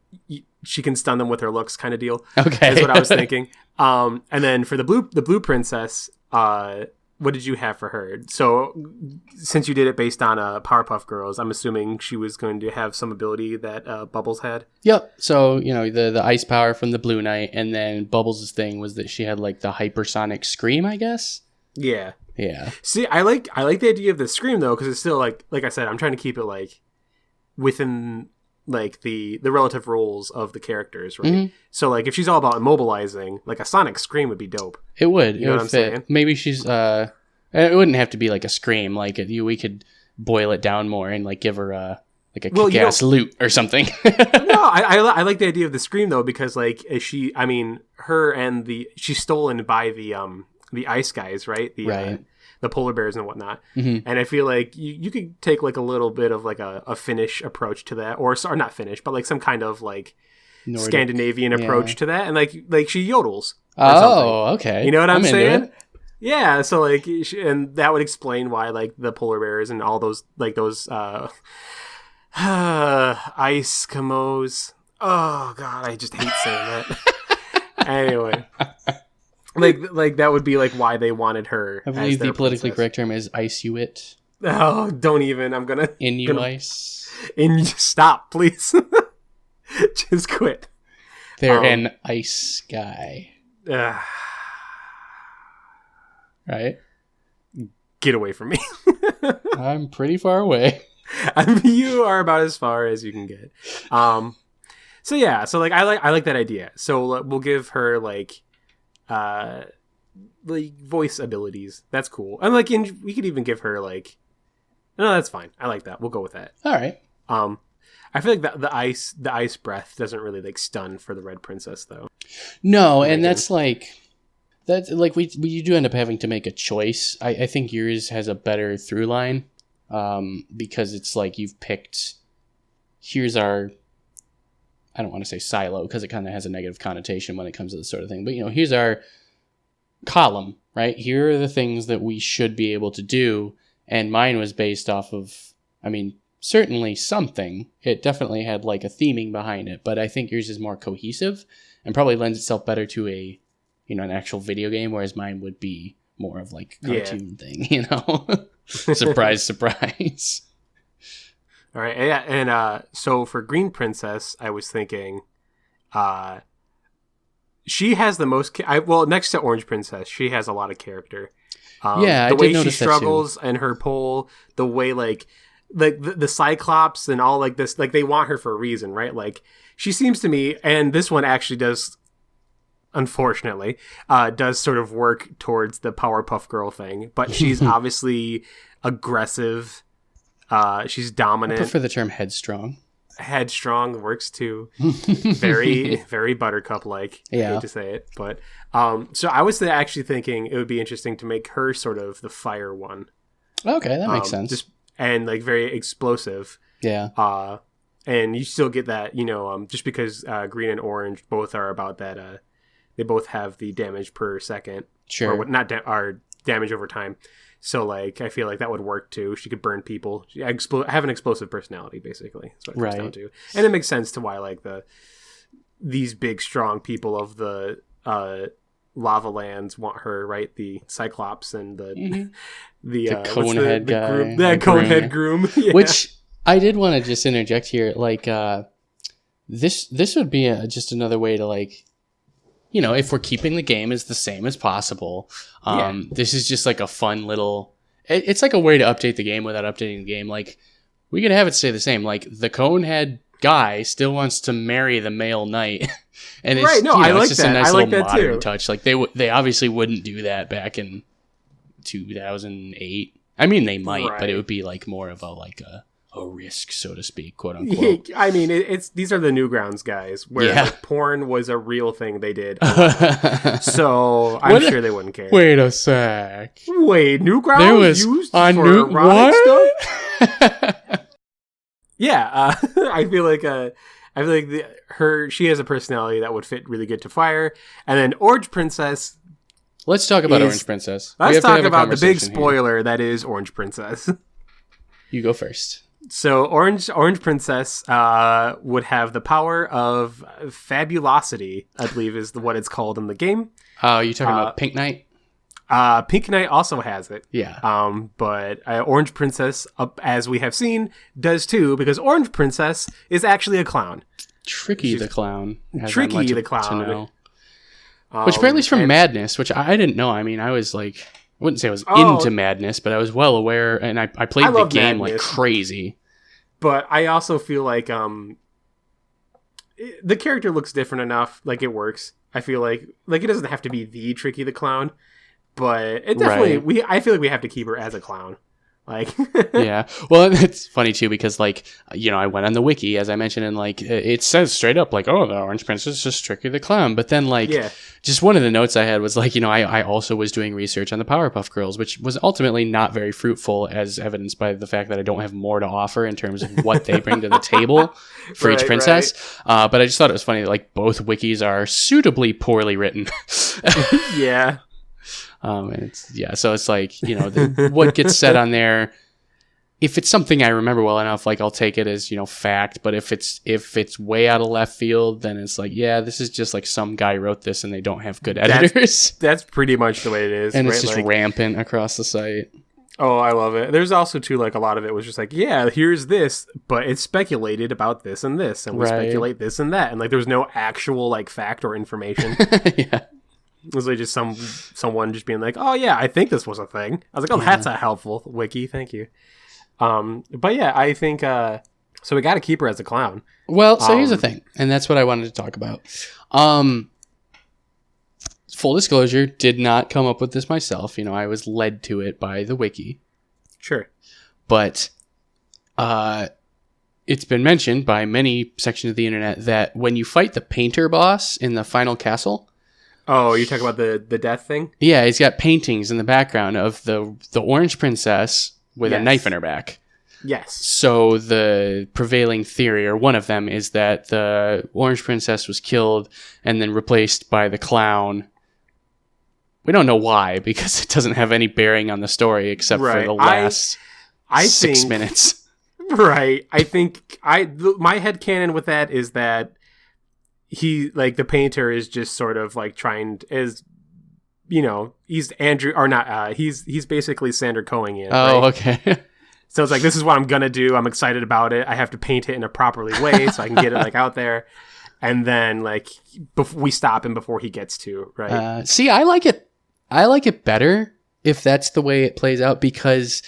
She can stun them with her looks, kind of deal. Okay, is what I was thinking. And then for the blue princess, what did you have for her? So since you did it based on Powerpuff Girls, I'm assuming she was going to have some ability that Bubbles had. Yep. So you know the ice power from the Blue Knight, and then Bubbles' thing was that she had like the hypersonic scream, I guess. Yeah. Yeah. See, I like the idea of the scream though, because it's still like I said, I'm trying to keep it like within like the relative roles of the characters, right? So like if she's all about immobilizing, like a sonic scream would be dope. It would. You know what I'm fit. saying? Maybe she's it wouldn't have to be like a scream. Like we could boil it down more and like give her like a kick-ass loot or something. No, I like the idea of the scream though, because like she's stolen by the ice guys, right? The polar bears and whatnot. And I feel like you could take like a little bit of like a Finnish approach to that, or not Finnish, but like some kind of like Nordic, Scandinavian approach to that, and like she yodels. Oh, okay. You know what I'm saying? Yeah. So like, and that would explain why like the polar bears and all those like those ice camos. Oh God, I just hate saying that. Anyway. Like that would be like why they wanted her. I believe the politically correct term is Ice-Uit. Oh, don't even. I'm gonna Ice. Stop, please. Just quit. They're an ice guy. Right? Get away from me. I'm pretty far away. You are about as far as you can get. So yeah. So like I like that idea. So we'll give her like voice abilities. That's cool. And like we could even give her like, no, that's fine. I like that. We'll go with that. All right. I feel like the ice breath doesn't really like stun for the Red Princess though. No, and that's like you do end up having to make a choice. I think yours has a better through line because it's like you've picked. Here's our. I don't want to say silo because it kind of has a negative connotation when it comes to this sort of thing. But, you know, here's our column, right? Here are the things that we should be able to do. And mine was based off of, I mean, certainly something. It definitely had like a theming behind it. But I think yours is more cohesive and probably lends itself better to an actual video game. Whereas mine would be more of like a cartoon thing, you know? Surprise, surprise. All right, yeah, and so for Green Princess, I was thinking, she has the most. Next to Orange Princess, she has a lot of character. The way she struggles and her pole, the way like the Cyclops and all like this, like they want her for a reason, right? Like she seems to me, and this one actually does, unfortunately, does sort of work towards the Powerpuff Girl thing, but she's obviously aggressive. She's dominant. I prefer the term headstrong. Headstrong works too. Very, very Buttercup like. Yeah. I hate to say it, but so I was actually thinking it would be interesting to make her sort of the fire one. Okay, that makes sense. And like very explosive. Yeah. And you still get that, just because Green and Orange both are about that. They both have the damage per second. Sure. Or our damage over time. So, like, I feel like that would work, too. She could burn people. Have an explosive personality, basically. That's what it comes down to. And it makes sense to why, like, these big, strong people of the lava lands want her, right? The Cyclops and the Conehead guy. Groom? That Conehead groom. Yeah. Which, I did want to just interject here. Like, this would be just another way to, like, if we're keeping the game as the same as possible, this is just like a fun little. It's like a way to update the game without updating the game. Like we could have it stay the same. Like the Conehead guy still wants to marry the male knight. And it's, right, no, I like it's just that. a nice I like little that modern too. touch. Like they obviously wouldn't do that back in 2008. I mean, they might, but it Right. would be like more of a risk, so to speak, quote unquote. I mean, it's these are the Newgrounds guys, where Yeah. like, porn was a real thing they did. So I'm What? sure they wouldn't care. Wait a sec. Wait, Newgrounds There was used on for new erotic stuff? what? Yeah, I feel like she has a personality that would fit really good to Fire, and then Orange Princess. Let's talk about Is- Orange Princess. We Let's have to talk have a about the big conversation here. spoiler that is Orange Princess. You go first. So Orange Princess would have the power of fabulosity, I believe is what it's called in the game. Oh, you talking about Pink Knight? Pink Knight also has it. Yeah. But Orange Princess, as we have seen, does too, because Orange Princess is actually a clown. Tricky the Clown. as I'm Tricky led the to Clown. know. Which apparently is from and- Madness, which I didn't know. I mean, I was like, I wouldn't say I was Oh. into Madness, but I was well aware, and I played I the love game like Madness. crazy. But I also feel like the character looks different enough, like it works. I feel like it doesn't have to be the Tricky the Clown, but it definitely Right. I feel like we have to keep her as a clown. Like Yeah. Well, it's funny too because like I went on the wiki as I mentioned, and like it says straight up like, oh, the Orange Princess is just Tricky the Clown. But then like yeah. just one of the notes I had was like, I also was doing research on the Powerpuff Girls, which was ultimately not very fruitful, as evidenced by the fact that I don't have more to offer in terms of what they bring to the table for each Right, princess. But I just thought it was funny that like both wikis are suitably poorly written. Yeah. And so it's like, what gets said on there, if it's something I remember well enough, like I'll take it as, fact. But if it's way out of left field, then it's like, yeah, this is just like some guy wrote this and they don't have good editors. That's pretty much the way it is. And right? it's just Like, rampant across the site. oh, I love it. There's also too like a lot of it was just like, yeah, here's this, but it's speculated about this and this, and we Right. speculate this and that, and like there's no actual like fact or information. Yeah. It was like just someone just being like, oh yeah, I think this was a thing. I was like, oh, that's a helpful wiki, thank you. But yeah, I think so we got to keep her as a clown. Well, so here's the thing, and that's what I wanted to talk about. Full disclosure, did not come up with this myself. I was led to it by the wiki. Sure. But it's been mentioned by many sections of the internet that when you fight the painter boss in the final castle, Oh, you talking about the death thing? yeah, he's got paintings in the background of the Orange Princess with a Yes. knife in her back. Yes. So the prevailing theory, or one of them, is that the Orange Princess was killed and then replaced by the clown. We don't know why, because it doesn't have any bearing on the story except for Right. the last I 6 think minutes. Right. I think my headcanon with that is that he, like, the painter is just sort of like he's Andrew or not. He's basically Sander Cohen in. Oh, right? okay. So it's like, this is what I'm gonna do. I'm excited about it. I have to paint it in a properly way so I can get it like out there. And then like we stop him before he gets to right. See, I like it. I like it better if that's the way it plays out, because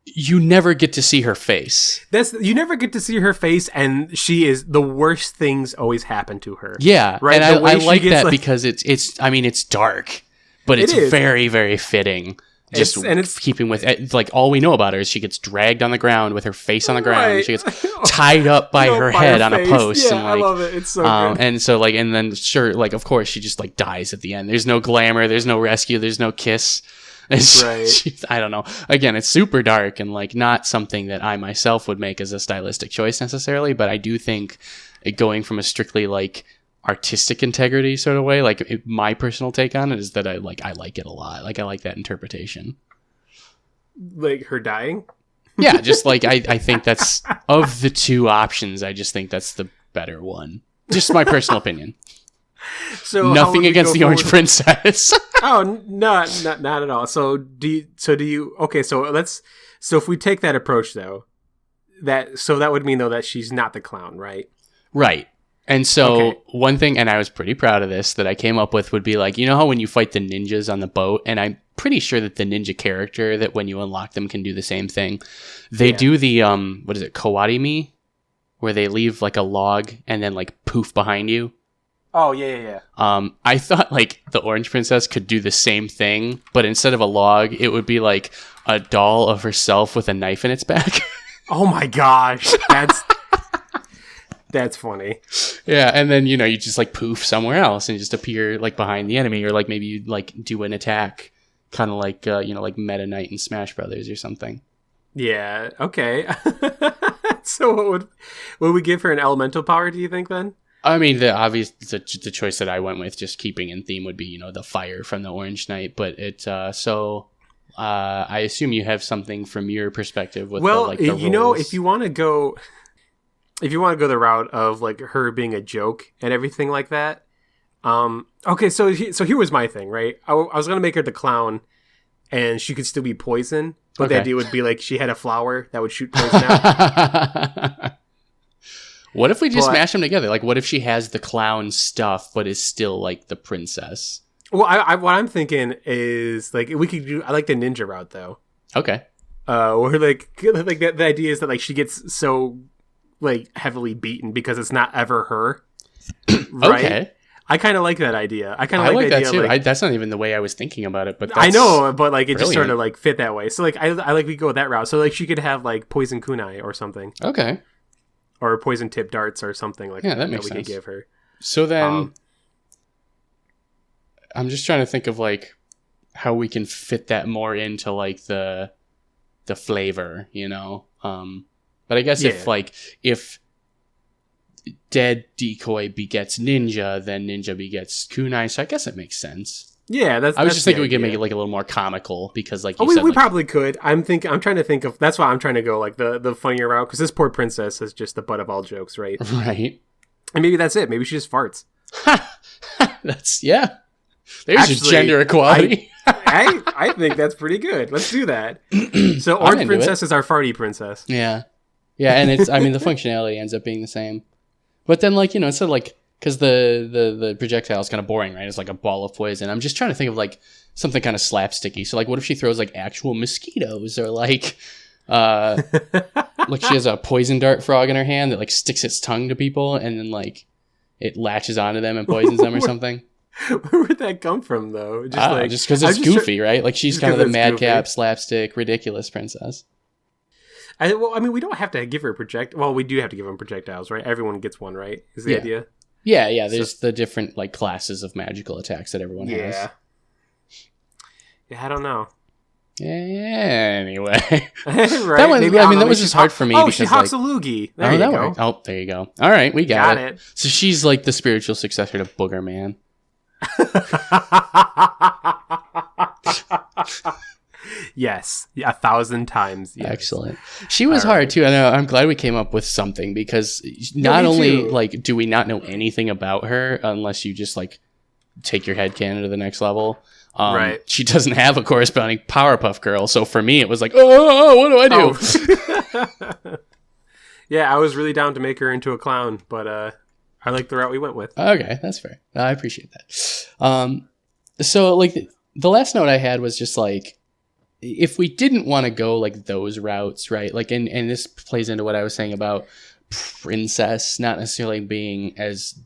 you never get to see her face. You never get to see her face, and she is the worst things always happen to her. Yeah, Right, and the way I she like gets, that like- because it's dark, but it's is. very, very fitting. Just It's keeping with it, like all we know about her is she gets dragged on the ground with her face on the ground. Right. And she gets tied up by her head on a face. post. Yeah, and I like, love it. It's so good. and so like, and then sure, like of course she just like dies at the end. There's no glamour. There's no rescue. There's no kiss. It's, Right. I don't know. Again, it's super dark and like not something that I myself would make as a stylistic choice necessarily, but I do think going from a strictly like artistic integrity sort of way, like my personal take on it is that I like it a lot. Like I like that interpretation. Like her dying. Yeah, just like I think that's of the two options, I just think that's the better one. Just my personal opinion. So how Nothing would we against go the Orange forward? Princess. Oh, not at all. So do you? Okay, so if we take that approach though, that would mean though that she's not the clown, right? Right. And so Okay. one thing, and I was pretty proud of this, that I came up with would be like, you know how when you fight the ninjas on the boat, and I'm pretty sure that the ninja character, that when you unlock them, can do the same thing. They Yeah. do the, what is it, kawarimi? Where they leave like a log and then like poof behind you. Oh, yeah. I thought like the Orange Princess could do the same thing, but instead of a log, it would be like a doll of herself with a knife in its back. Oh my gosh. That's funny. Yeah, and then you just like poof somewhere else and just appear like behind the enemy, or like maybe you like do an attack, kind of like like Meta Knight in Smash Brothers or something. Yeah, okay. So what would we give her an elemental power, do you think, then? I mean, the choice that I went with, just keeping in theme, would be the fire from the Orange Knight. But I assume you have something from your perspective with the roles. if you want to go the route of like her being a joke and everything like that. Okay, so here was my thing, right? I was gonna make her the clown, and she could still be poison, but the Okay. idea would be like she had a flower that would shoot poison out. What if we just But- mash them together? Like, what if she has the clown stuff, but is still like the princess? Well, what I'm thinking is like we could do. I like the ninja route though. Okay. Where like the idea is that like she gets so like heavily beaten because it's not ever her. Right? Okay. I kind of like that idea. I kind I of like the that idea. too. Like, That's not even the way I was thinking about it, but I that's, know, but like it just sort brilliant. of like fit that way. So like I like we go that route. So like she could have like poison kunai or something, Okay. or poison tip darts or something like Yeah, that makes we sense. could give her. So then, Um, I'm just trying to think of like how we can fit that more into like the flavor, But I guess Yeah. if dead decoy begets ninja, then ninja begets kunai. So I guess it makes sense. Yeah, that's. I was that's just the thinking we could make idea. it like a little more comical because, like Oh, you we said, like, probably could. I'm trying to think of. That's why I'm trying to go like the funnier route, because this poor princess is just the butt of all jokes, right? right. And maybe that's it. Maybe she just farts. That's yeah. There's your Actually, gender equality. I think that's pretty good. Let's do that. So I'm Orange into Princess is our farty princess. Yeah. Yeah, and it's, I mean, the functionality ends up being the same. But then, like, instead of, like, because the projectile is kind of boring, right? It's like a ball of poison. I'm just trying to think of, like, something kind of slapsticky. So, like, what if she throws, like, actual mosquitoes or, like, like she has a poison dart frog in her hand that, like, sticks its tongue to people and then, like, it latches onto them and poisons them or something. Where would that come from, though? Just because it's goofy, right? Like, she's just kind of the 'cause it's madcap, goofy. slapstick, ridiculous princess. I mean, we don't have to give her Well, we do have to give them projectiles, right? Everyone gets one, right? Is the Yeah. idea? Yeah, there's the different, like, classes of magical attacks that everyone has. Yeah. Yeah, I don't know. Anyway. Right? That one- Maybe, I don't mean, know, that was maybe just she hard ho- for me Oh, she because, hawks like- a loogie. Oh, There you that go. worked. Oh, there you go. All right, we got, Got it. it. So she's like the spiritual successor to Booger Man. Yes, 1,000 times. Yes. Excellent. She was All hard right. too. I know. I'm glad we came up with something because not me only too. like do we not know anything about her unless you just like take your headcanon to the next level. Right. She doesn't have a corresponding Powerpuff Girl, so for me it was like, oh, what do I do? Oh. Yeah, I was really down to make her into a clown, but I like the route we went with. Okay, that's fair. I appreciate that. So like the last note I had was just like, if we didn't want to go like those routes, right? Like, and this plays into what I was saying about princess not necessarily being as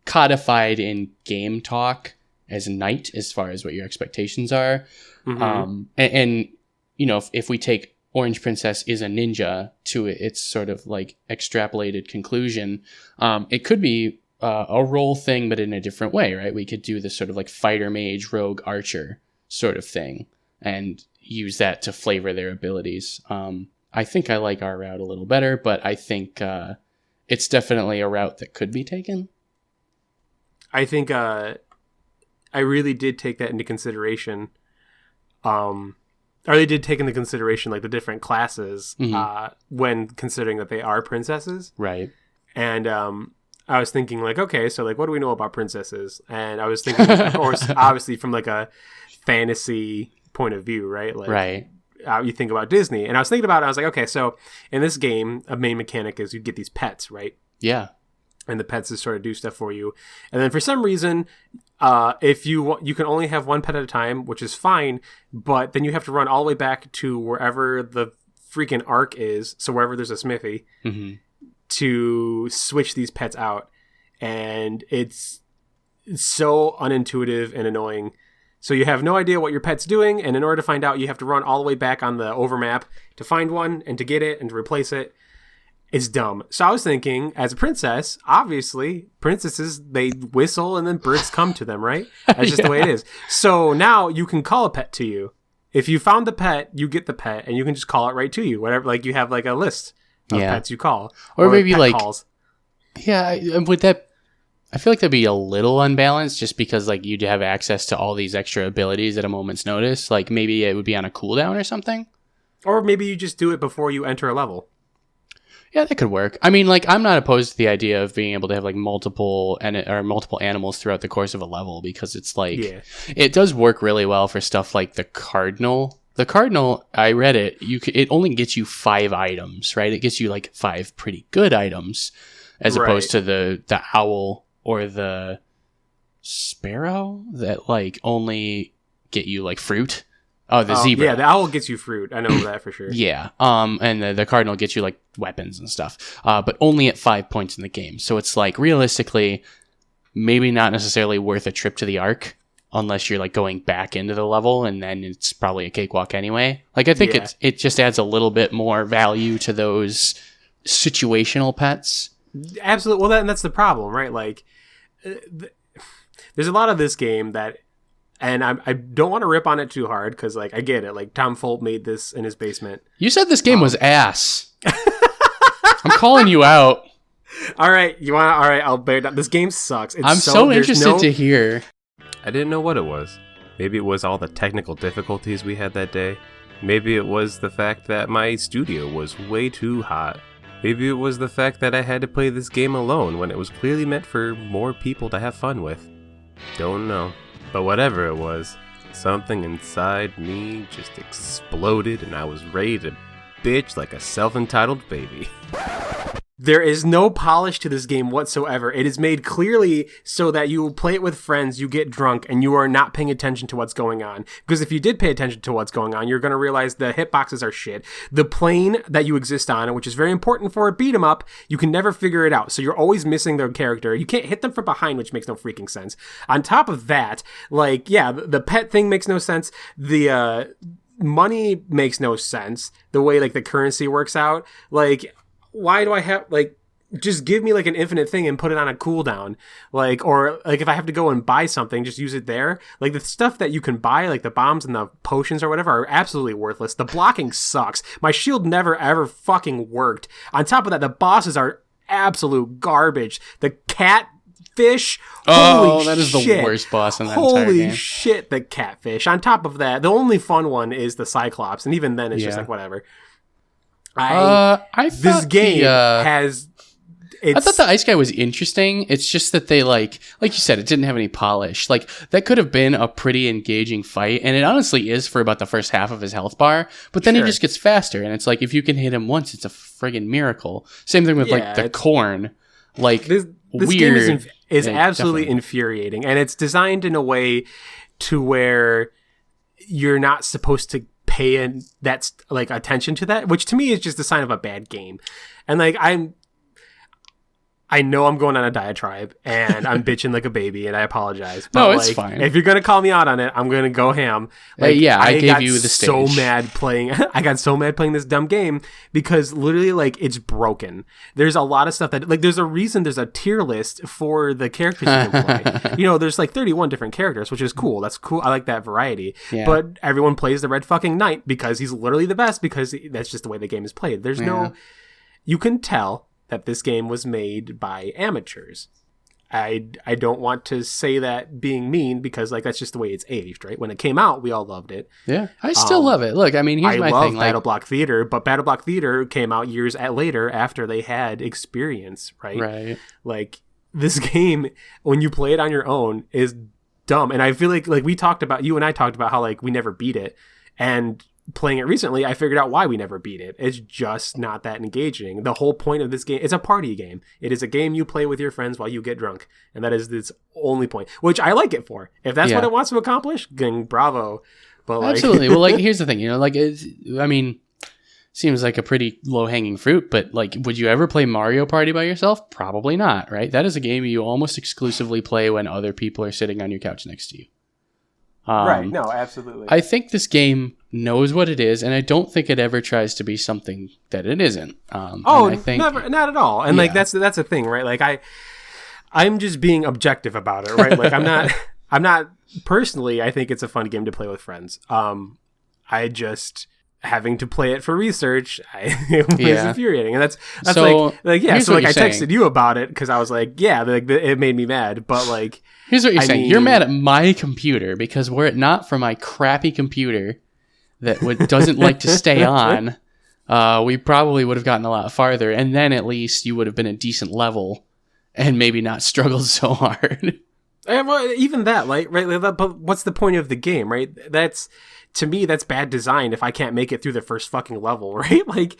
codified in game talk as knight, as far as what your expectations are. Mhm. And if we take Orange Princess is a ninja to its sort of like extrapolated conclusion, it could be a role thing, but in a different way, right? We could do this sort of like fighter, mage, rogue, archer sort of thing and use that to flavor their abilities. I think I like our route a little better, but I think it's definitely a route that could be taken. I think I really did take that into consideration. Or they did take into consideration like the different classes when considering that they are princesses. Right. And I was thinking like, okay, so like, what do we know about princesses? And I was thinking, of course, obviously from like a fantasy point of view, right? Like, Right. You think about Disney, and I was thinking about it. I was like, okay, so in this game, a main mechanic is you get these pets, right? Yeah. and the pets just sort of do stuff for you. And then for some reason, if you can only have one pet at a time, which is fine, but then you have to run all the way back to wherever the freaking Ark is, so wherever there's a smithy, to switch these pets out. And it's so unintuitive and annoying. So you have no idea what your pet's doing, and in order to find out, you have to run all the way back on the overmap to find one and to get it and to replace it. It's dumb. So I was thinking, as a princess, obviously, princesses, they whistle and then birds come to them, right? That's just the way it is. So now you can call a pet to you. If you found the pet, you get the pet, and you can just call it right to you. Whatever, like you have like a list of pets you call. Or maybe pet like calls. Yeah, would that... I feel like that'd be a little unbalanced just because like you'd have access to all these extra abilities at a moment's notice. Like maybe it would be on a cooldown or something. Or maybe you just do it before you enter a level. Yeah, that could work. I mean, like I'm not opposed to the idea of being able to have like multiple animals throughout the course of a level because it's like it does work really well for stuff like the Cardinal. The Cardinal, I read it. It only gets you 5 items, right? It gets you like 5 pretty good items, as opposed to the Owl or the Sparrow that like only get you like fruit. Oh, the Zebra. Yeah, the Owl gets you fruit. I know that for sure. Yeah. And the Cardinal gets you like weapons and stuff. But only at 5 points in the game. So it's like realistically, maybe not necessarily worth a trip to the Ark unless you're like going back into the level, and then it's probably a cakewalk anyway. Like I think it just adds a little bit more value to those situational pets. Absolutely. Well, that's the problem, right? Like, there's a lot of this game that, and I don't want to rip on it too hard because, like, I get it. Like, Tom Folt made this in his basement. You said this game was ass. I'm calling you out. All right, all right, I'll bear down. This game sucks. I'm so interested to hear. I didn't know what it was. Maybe it was all the technical difficulties we had that day. Maybe it was the fact that my studio was way too hot. Maybe it was the fact that I had to play this game alone when it was clearly meant for more people to have fun with. Don't know. But whatever it was, something inside me just exploded and I was ready to bitch like a self-entitled baby. There is no polish to this game whatsoever. It is made clearly so that you play it with friends, you get drunk, and you are not paying attention to what's going on. Because if you did pay attention to what's going on, you're going to realize the hitboxes are shit. The plane that you exist on, which is very important for a beat 'em up, you can never figure it out. So you're always missing their character. You can't hit them from behind, which makes no freaking sense. On top of that, like, yeah, the pet thing makes no sense. The money makes no sense. The way, like, the currency works out. Like, why do I have, like, just give me like an infinite thing and put it on a cooldown, like, or like if I have to go and buy something, just use it there. Like the stuff that you can buy, like the bombs and the potions or whatever, are absolutely worthless. The blocking sucks. My shield never ever fucking worked. On top of that, the bosses are absolute garbage. The catfish. Oh, that is the worst boss in that entire game. Holy shit, the catfish. On top of that, the only fun one is the Cyclops, and even then it's just like whatever. This game has. I thought the ice guy was interesting. It's just that they like you said, it didn't have any polish. Like that could have been a pretty engaging fight, and it honestly is for about the first half of his health bar. But then he just gets faster, and it's like if you can hit him once, it's a friggin' miracle. Same thing with like the corn. Like this weird game is like, absolutely definitely. infuriating, and it's designed in a way to where you're not supposed to pay that's like attention to that, which to me is just a sign of a bad game. And like I know I'm going on a diatribe and I'm bitching like a baby, and I apologize. But no, it's like, fine. If you're gonna call me out on it, I'm gonna go ham. Like, I gave you the so stage. mad playing. I got so mad playing this dumb game because literally, like, it's broken. There's a lot of stuff that, like, there's a reason there's a tier list for the characters you can play. You know, there's like 31 different characters, which is cool. That's cool. I like that variety. Yeah. But everyone plays the red fucking knight because he's literally the best, because that's just the way the game is played. There's no, you can tell that this game was made by amateurs. I don't want to say that being mean, because like that's just the way it's aged, right? When it came out, we all loved it. Yeah, I still love it. Look, I mean, here's my thing. I love BattleBlock Theater, but BattleBlock Theater came out years later after they had experience, right? Right. Like this game, when you play it on your own, is dumb. And I feel like we talked about, you and I talked about how like we never beat it, and playing it recently, I figured out why we never beat it. It's just not that engaging. The whole point of this game, it's a party game. It is a game you play with your friends while you get drunk. And that is its only point, which I like it for. If that's what it wants to accomplish, then bravo. But like... Absolutely. Well, like, here's the thing, like, seems like a pretty low-hanging fruit, but like, would you ever play Mario Party by yourself? Probably not, right? That is a game you almost exclusively play when other people are sitting on your couch next to you. Right, no, absolutely. I think this game knows what it is, and I don't think it ever tries to be something that it isn't. I think, never, not at all. And like that's the thing, right? Like I'm just being objective about it, right? Like I'm not personally. I think it's a fun game to play with friends. I just having to play it for research, it was infuriating, and that's so, like I texted you about it because I was like, it made me mad, but like. Here's what you're saying. You're mad at my computer because were it not for my crappy computer that doesn't like to stay on, we probably would have gotten a lot farther. And then at least you would have been a decent level and maybe not struggled so hard. Well, even that, like, right? But what's the point of the game, right? To me, that's bad design if I can't make it through the first fucking level, right? Like...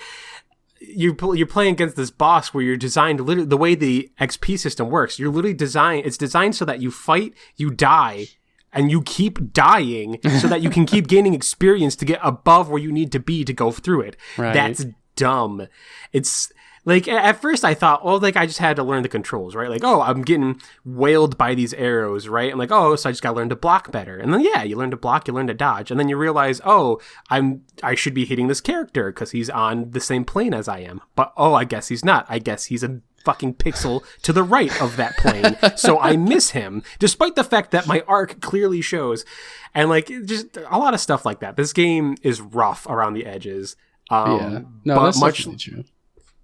You're playing against this boss where you're designed literally the way the XP system works. You're literally it's designed so that you fight, you die, and you keep dying so that you can keep gaining experience to get above where you need to be to go through it. Right. That's dumb. It's like, at first I thought, well, like I just had to learn the controls, right? Like, oh, I'm getting wailed by these arrows, right? I'm like, oh, so I just got to learn to block better. And then, you learn to block, you learn to dodge. And then you realize, oh, I should be hitting this character because he's on the same plane as I am. But, oh, I guess he's not. I guess he's a fucking pixel to the right of that plane. So I miss him, despite the fact that my arc clearly shows. And, like, just a lot of stuff like that. This game is rough around the edges. No, that's definitely true.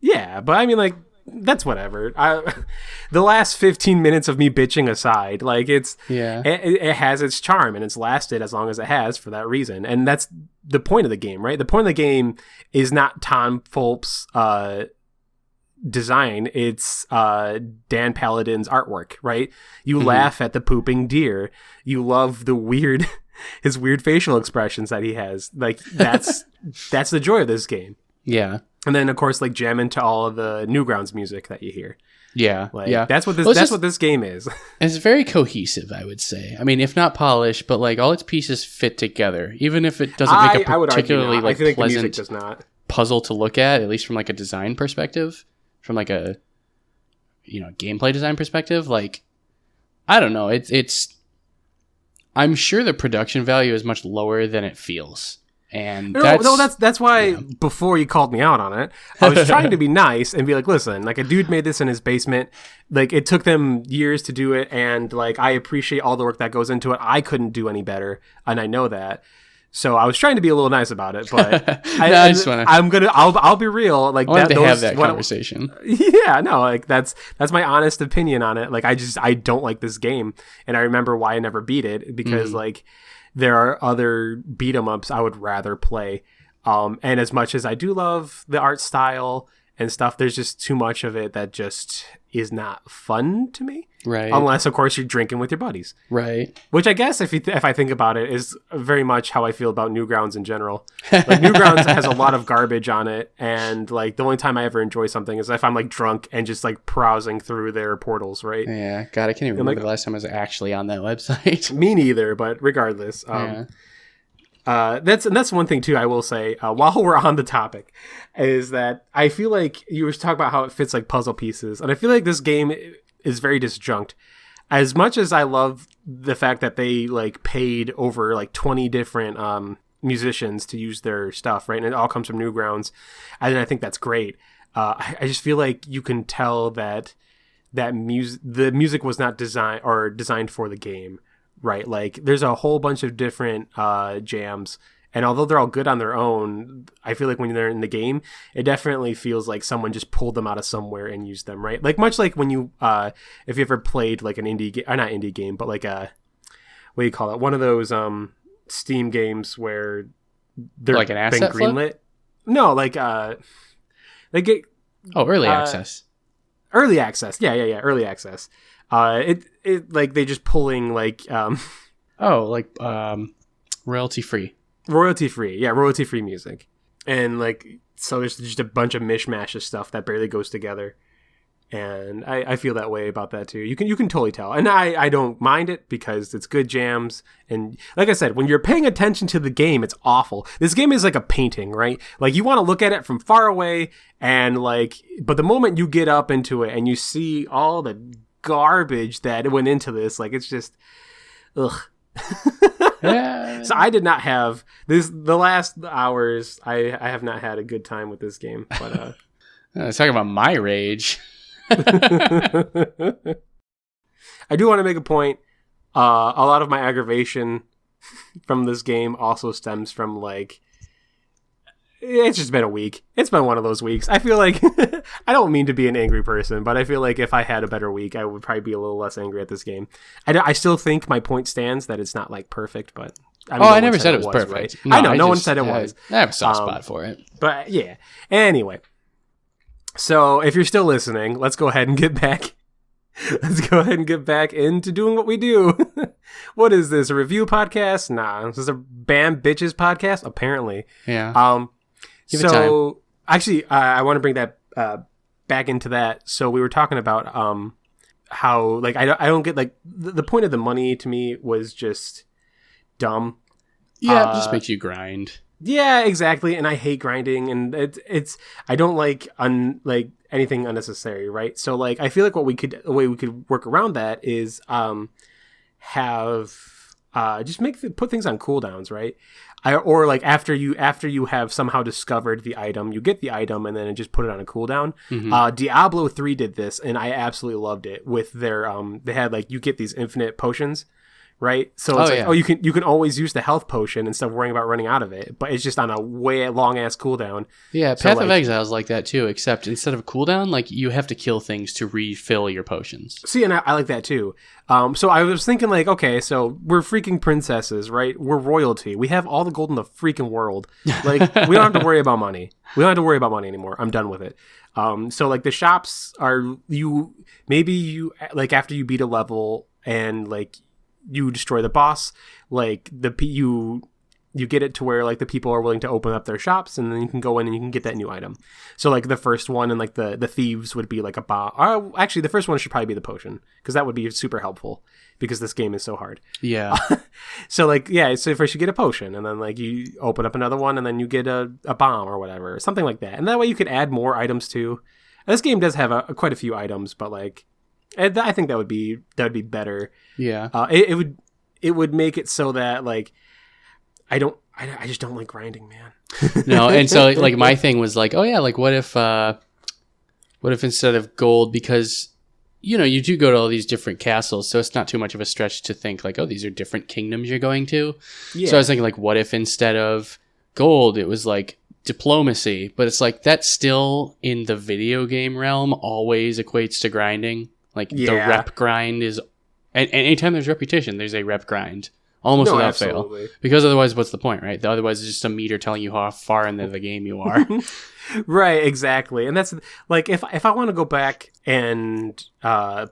Yeah, but I mean, like, that's whatever. The last 15 minutes of me bitching aside, like, it has its charm, and it's lasted as long as it has for that reason. And that's the point of the game, right? The point of the game is not Tom Fulp's design. It's Dan Paladin's artwork, right? You laugh at the pooping deer. You love his weird facial expressions that he has. Like, that's the joy of this game. Yeah. And then, of course, like, jam into all of the Newgrounds music that you hear. Yeah, like, that's what this game is. It's very cohesive, I would say. I mean, if not polished, but like all its pieces fit together, even if it doesn't make a particularly like pleasant puzzle to look at least from like a design perspective, from like a gameplay design perspective. Like, I don't know, it's. I'm sure the production value is much lower than it feels. And that's why before you called me out on it, I was trying to be nice and be like, listen, like, a dude made this in his basement. Like, it took them years to do it, and like, I appreciate all the work that goes into it. I couldn't do any better, and I know that. So I was trying to be a little nice about it, but I'll be real. Like, I to have that conversation. Yeah, no, like that's my honest opinion on it. Like, I don't like this game, and I remember why I never beat it because like. There are other beat 'em ups I would rather play. And as much as I do love the art style and stuff, there's just too much of it that just is not fun to me. Right. Unless, of course, you're drinking with your buddies. Right. Which I guess, if I think about it, is very much how I feel about Newgrounds in general. Like, Newgrounds has a lot of garbage on it, and like, the only time I ever enjoy something is if I'm like drunk and just like browsing through their portals, right? Yeah. God, I can't even remember the last time I was actually on that website. Me neither, but regardless. That's one thing too I will say while we're on the topic is that I feel like you were talking about how it fits like puzzle pieces, and I feel like this game is very disjunct. As much as I love the fact that they like paid over like 20 different musicians to use their stuff, right, and it all comes from Newgrounds, and I think that's great. I just feel like you can tell that the music was not designed for the game. Right, like, there's a whole bunch of different jams, and although they're all good on their own, I feel like when they're in the game, it definitely feels like someone just pulled them out of somewhere and used them, right? Like, much like when you, if you ever played like an indie game, not indie game, but like a, what do you call it? One of those Steam games where they're like an asset been greenlit. Flip? No, like early access. Early access, yeah, early access. It like they just pulling like royalty free. royalty free. Yeah, royalty free music. And like, so there's just a bunch of mishmash of stuff that barely goes together. And I feel that way about that too. You can totally tell. And I don't mind it because it's good jams. And like I said, when you're paying attention to the game, it's awful. This game is like a painting, right? Like you want to look at it from far away and like, but the moment you get up into it and you see all the garbage that went into this, like it's just, ugh. So I did not have this, the last hours, I have not had a good time with this game. But talking about my rage. I do want to make a point. A lot of my aggravation from this game also stems from like, it's just been a week. It's been one of those weeks. I feel like I don't mean to be an angry person, but I feel like if I had a better week, I would probably be a little less angry at this game. I still think my point stands that it's not like perfect, but I never said it was perfect. Right? No, I know no one said it was. I have a soft spot for it. But yeah. Anyway. So if you're still listening, let's go ahead and get back. Let's go ahead and get back into doing what we do. What is this? A review podcast? Nah. This is a Bam Bitches podcast? Apparently. Yeah. Give it time. Actually, I want to bring that back into that. So we were talking about how like I don't get like the point of the money to me was just dumb. Yeah, it just makes you grind. Yeah, exactly. And I hate grinding, and it's I don't like like anything unnecessary, right? So like I feel like the way we could work around that is have just put things on cooldowns, right? Or like after you have somehow discovered the item, you get the item and then just put it on a cooldown. Mm-hmm. Diablo 3 did this, and I absolutely loved it with their they had like you get these infinite potions. Right, so it's you can always use the health potion instead of worrying about running out of it, but it's just on a way long ass cooldown. Yeah, Path of Exile is like that too, except instead of a cooldown, like you have to kill things to refill your potions. See, and I like that too. So I was thinking like, okay, so we're freaking princesses, right? We're royalty. We have all the gold in the freaking world. Like we don't have to worry about money. We don't have to worry about money anymore. I'm done with it. So like the shops are maybe like after you beat a level and like you destroy the boss, like you get it to where like the people are willing to open up their shops, and then you can go in and you can get that new item. So like the first one and like the thieves would be like a bomb. Actually, the first one should probably be the potion, because that would be super helpful because this game is so hard. Yeah. So like so first you get a potion, and then like you open up another one, and then you get a bomb or whatever, something like that, and that way you could add more items too. And this game does have quite a few items, but like. And I think that would be better. Yeah. It would make it so that like I just don't like grinding, man. No, and so like my thing was like, oh yeah, like what if instead of gold, because you know you do go to all these different castles, so it's not too much of a stretch to think like, oh, these are different kingdoms you're going to. Yeah. So I was thinking like, what if instead of gold it was like diplomacy? But it's like that still in the video game realm always equates to grinding. Like the rep grind is, and anytime there's repetition, there's a rep grind almost without fail. Because otherwise, what's the point, right? Otherwise, it's just a meter telling you how far into the game you are. Right, exactly. And that's like if I want to go back and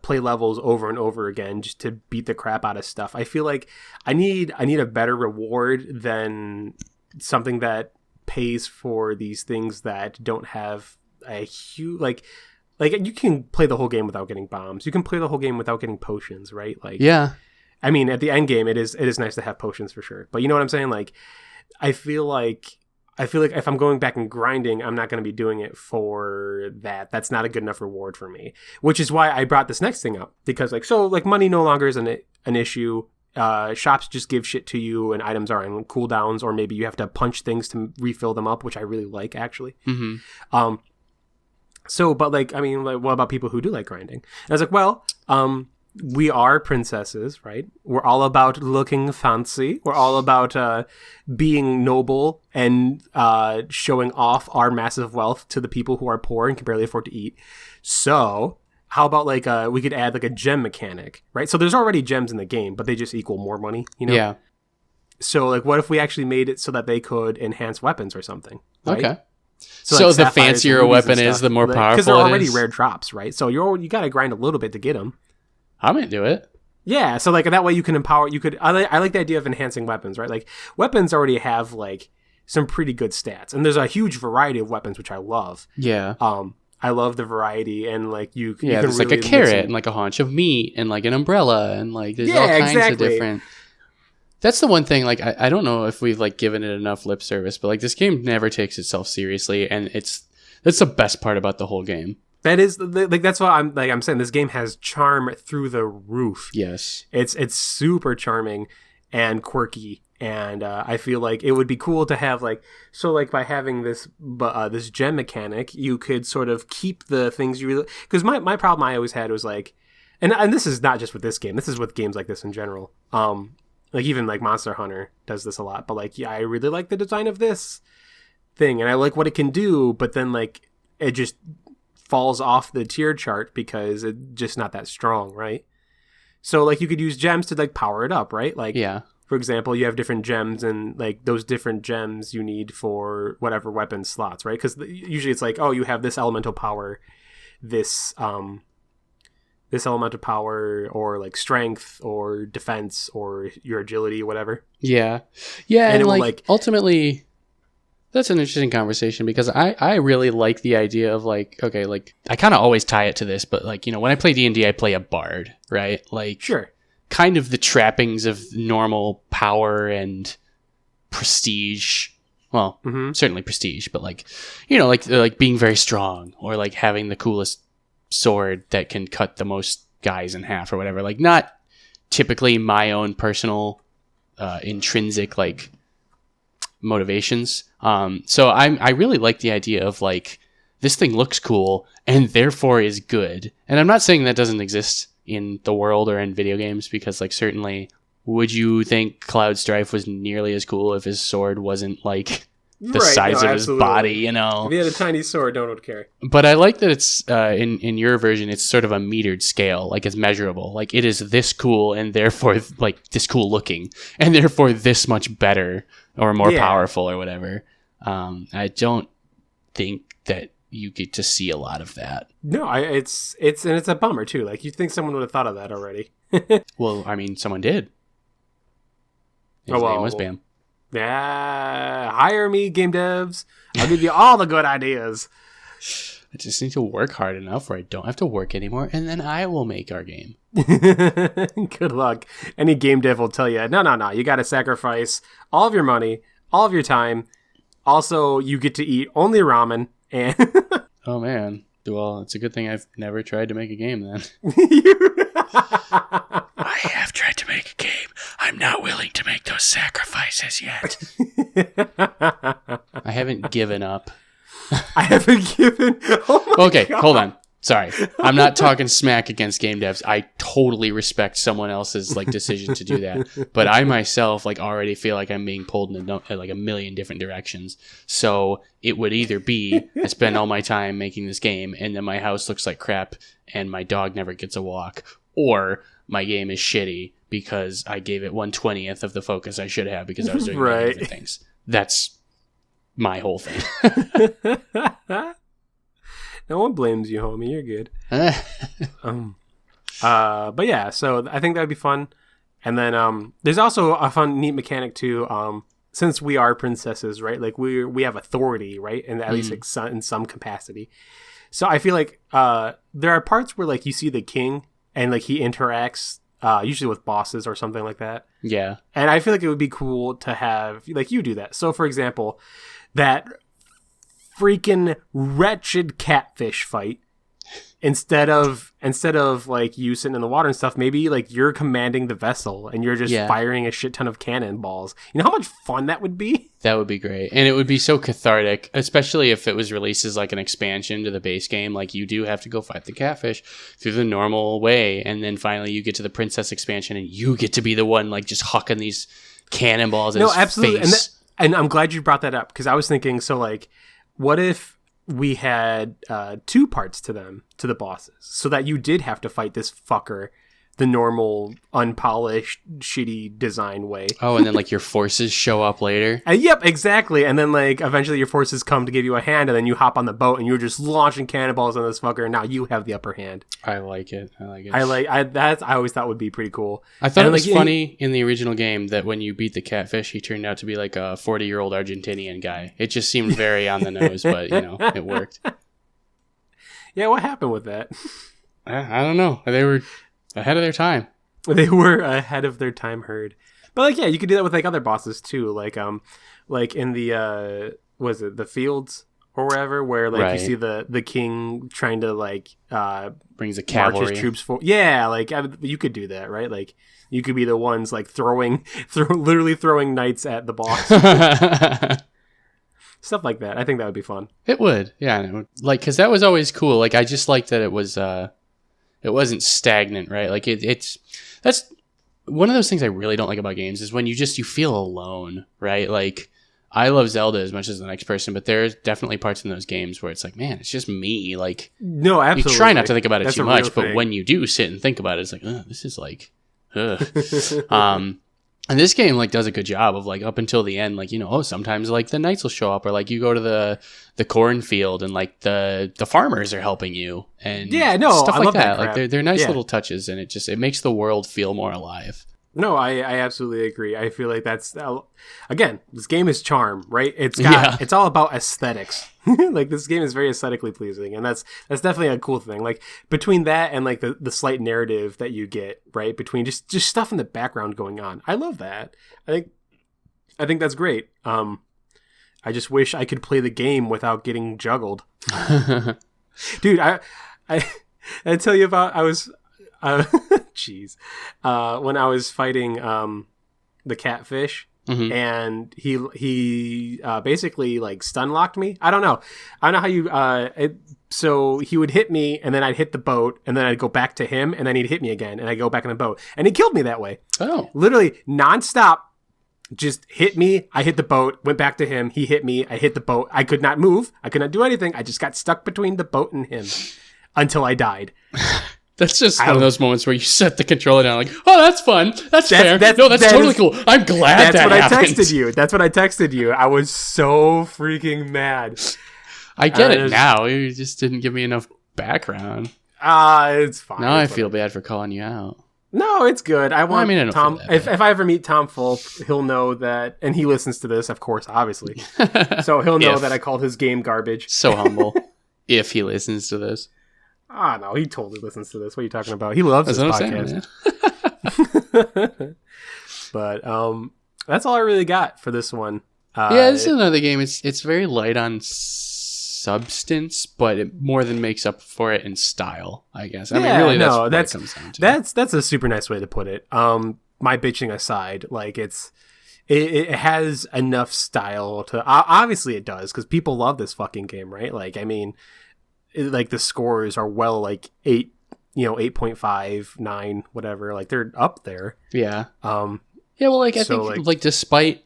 play levels over and over again just to beat the crap out of stuff, I feel like I need a better reward than something that pays for these things that don't have a huge like you can play the whole game without getting bombs. You can play the whole game without getting potions, right? Like, yeah. I mean, at the end game, it is nice to have potions for sure. But you know what I'm saying? Like, I feel like if I'm going back and grinding, I'm not going to be doing it for that. That's not a good enough reward for me. Which is why I brought this next thing up, because like money no longer is an issue. Shops just give shit to you, and items are on cooldowns, or maybe you have to punch things to refill them up, which I really like actually. Mm-hmm. So, but like, I mean, like, what about people who do like grinding? And I was like, well, we are princesses, right? We're all about looking fancy. We're all about being noble and showing off our massive wealth to the people who are poor and can barely afford to eat. So, how about like we could add like a gem mechanic, right? So there's already gems in the game, but they just equal more money, you know? Yeah. So, like, what if we actually made it so that they could enhance weapons or something? Right? Okay. So like the fancier a weapon is, the more powerful it is. Because they're already rare drops, right? So you got to grind a little bit to get them. I'm going to do it. Yeah, so like that way you can empower. I like the idea of enhancing weapons, right? Like weapons already have like some pretty good stats, and there's a huge variety of weapons which I love. Yeah. I love the variety, and like you Yeah, can there's really like a carrot and like a haunch of meat and like an umbrella and like there's all kinds of different. That's the one thing, like, I don't know if we've, like, given it enough lip service, but, like, this game never takes itself seriously, and that's the best part about the whole game. That is, like, that's what I'm saying. This game has charm through the roof. Yes. It's super charming and quirky, and I feel like it would be cool to have, like, so, like, by having this gem mechanic, you could sort of keep the things you really, because my problem I always had was, like, and this is not just with this game, this is with games like this in general, like even like Monster Hunter does this a lot, but like, yeah, I really like the design of this thing and I like what it can do, but then like it just falls off the tier chart because it's just not that strong, right? So like you could use gems to like power it up, right? Like, yeah. For example, you have different gems and like those different gems you need for whatever weapon slots, right? Because usually it's like, oh, you have this elemental power, this elemental power, or like strength or defense or your agility, whatever. Yeah. And like ultimately that's an interesting conversation because I really like the idea of like, okay, like I kind of always tie it to this, but like, you know, when I play D&D, I play a bard, right? Like, sure, kind of the trappings of normal power and prestige. Well, certainly prestige, but like, you know, like being very strong or like having the coolest sword that can cut the most guys in half or whatever. Like, not typically my own personal intrinsic like motivations. So I really like the idea of like, this thing looks cool and therefore is good. And I'm not saying that doesn't exist in the world or in video games, because like certainly, would you think Cloud Strife was nearly as cool if his sword wasn't like the size of his body, you know? If he had a tiny sword, no one would care. But I like that it's in your version, it's sort of a metered scale, like it's measurable. Like it is this cool and therefore like this cool looking and therefore this much better or more powerful or whatever. I don't think that you get to see a lot of that. No, it's a bummer too. Like you'd think someone would have thought of that already. Well, I mean, someone did. His name was Bam. Yeah, hire me, game devs. I'll give you all the good ideas. I just need to work hard enough where I don't have to work anymore, and then I will make our game. Good luck. Any game dev will tell you, no. You got to sacrifice all of your money, all of your time. Also, you get to eat only ramen. And oh man, well, it's a good thing I've never tried to make a game then. I have tried to make a game. I'm not willing to make those sacrifices yet. I haven't given up. I haven't given. Oh my okay, God. Hold on. Sorry, I'm not talking smack against game devs. I totally respect someone else's like decision to do that, but I myself like already feel like I'm being pulled in like a million different directions. So it would either be I spend all my time making this game, and then my house looks like crap, and my dog never gets a walk, or my game is shitty because I gave it 1/20th of the focus I should have because I was doing different things. That's my whole thing. No one blames you, homie. You're good. But yeah, so I think that'd be fun. And then there's also a fun, neat mechanic too. Since we are princesses, right? Like we have authority, right? And at least like in some capacity. So I feel like there are parts where like you see the king and like he interacts usually with bosses or something like that. Yeah. And I feel like it would be cool to have like you do that. So for example, that freaking wretched catfish fight, instead of like you sitting in the water and stuff, maybe like you're commanding the vessel and you're just firing a shit ton of cannonballs. You know how much fun that would be? That would be great. And it would be so cathartic, especially if it was released as like an expansion to the base game. Like you do have to go fight the catfish through the normal way, and then finally you get to the princess expansion and you get to be the one like just hucking these cannonballs at his face. And I'm glad you brought that up, because I was thinking, so like, what if we had 2 parts to the bosses, so that you did have to fight this fucker the normal, unpolished, shitty design way. Oh, and then like your forces show up later. Yep, exactly. And then like eventually your forces come to give you a hand, and then you hop on the boat and you're just launching cannonballs on this fucker, and now you have the upper hand. I like it. I always thought would be pretty cool. I thought And, it was like, funny in the original game that when you beat the catfish, he turned out to be like a 40-year-old Argentinian guy. It just seemed very on the nose, but it worked. Yeah, what happened with that? I don't know. They were ahead of their time. They were ahead of their time, heard. But like, yeah, you could do that with like other bosses too, like in the was it the fields or wherever, where like Right. you see the king trying to like Brings a march cavalry. his troops for. Yeah, like you could do that, right? Like you could be the ones like literally throwing knights at the boss, stuff like that. I think that would be fun. It would, yeah. And it would, like, because that was always cool. Like, I just liked that it wasn't stagnant, right? Like, that's one of those things I really don't like about games is when you feel alone, right? Like, I love Zelda as much as the next person, but there's definitely parts in those games where it's like, man, it's just me. Like, No, absolutely. you try not to think about it That's too a real much, but thing. when you do sit and think about it, it's like, this is like, ugh. And this game like does a good job of like up until the end, like, sometimes like the knights will show up, or like you go to the cornfield and like the farmers are helping you, and Yeah, no, stuff I like love that Like crap. they're nice Yeah. little touches, and it makes the world feel more alive. No, I absolutely agree. I feel like that's again, this game is charm, right? It's all about aesthetics. Like this game is very aesthetically pleasing, and that's definitely a cool thing. Like between that and like the slight narrative that you get, right? Between just stuff in the background going on. I love that. I think that's great. I just wish I could play the game without getting juggled. Dude, I tell you about jeez. When I was fighting the catfish, Mhm. and he basically like stun locked me. I don't know how you so he would hit me, and then I'd hit the boat, and then I'd go back to him, and then he'd hit me again, and I'd go back in the boat, and he killed me that way, Oh, literally nonstop. Just hit me, I hit the boat, went back to him, he hit me, I hit the boat. I could not move, I could not do anything. I just got stuck between the boat and him until I died. that's just one of those moments where you set the controller down, like, oh, that's fun, that's fair. that That's totally is- cool. I'm glad That's what happened. I texted you. That's what I texted you. I was so freaking mad. I get I it was- now. You just didn't give me enough background. It's fine. Now I It's feel whatever. bad for calling you out. No, it's good. I want I don't Tom. feel that If bad. I ever meet Tom Fulp, he'll know that, and he listens to this, of course, obviously. So he'll know If. that I called his game garbage. So humble. If he listens to this. No, he totally listens to this. What are you talking about? He loves That's this what I'm saying, podcast. man. But that's all I really got for this one. Yeah, this is another game. It's very light on substance, but it more than makes up for it in style, I guess. I mean, Yeah, really, that's no, what that's- it comes down to. That's a super nice way to put it. My bitching aside, like it has enough style to obviously it does, because people love this fucking game, right? Like, I mean, like the scores are well like 8.5, 9, whatever, like they're up there. Yeah. Um Yeah, well, like, I So, think, like- like, despite...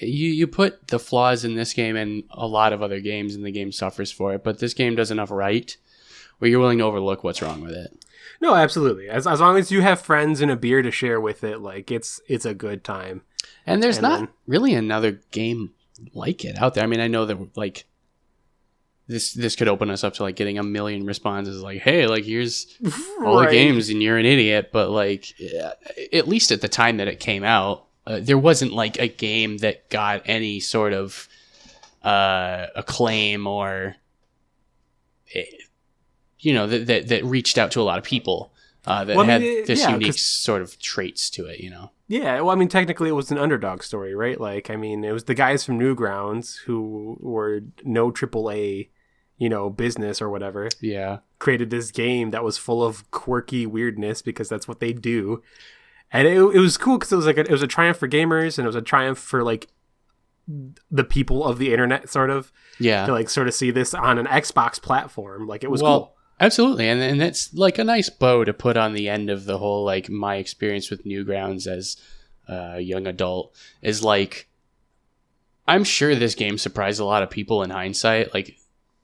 You put the flaws in this game and a lot of other games, and the game suffers for it, but this game does enough right where you're willing to overlook what's wrong with it. no, absolutely. As long as you have friends and a beer to share with it, like it's a good time. And there's And not then- really another game like it out there. I mean, I know that, like, this could open us up to, like, getting a million responses like, hey, like, here's all the Right. games and you're an idiot. But, like, at least at the time that it came out, there wasn't, like, a game that got any sort of acclaim or, that reached out to a lot of people that Well, I had mean, this yeah, unique 'cause- sort of traits to it, you know? Yeah, well, I mean, technically it was an underdog story, right? Like, I mean, it was the guys from Newgrounds who were no AAA, business or whatever, Yeah. created this game that was full of quirky weirdness because that's what they do. And it was cool because it was a triumph for gamers, and it was a triumph for like the people of the internet, sort of, Yeah. to like sort of see this on an Xbox platform. Like, it was Well, cool. Absolutely, and that's like a nice bow to put on the end of the whole, like, my experience with Newgrounds as a young adult is, like, I'm sure this game surprised a lot of people in hindsight. Like,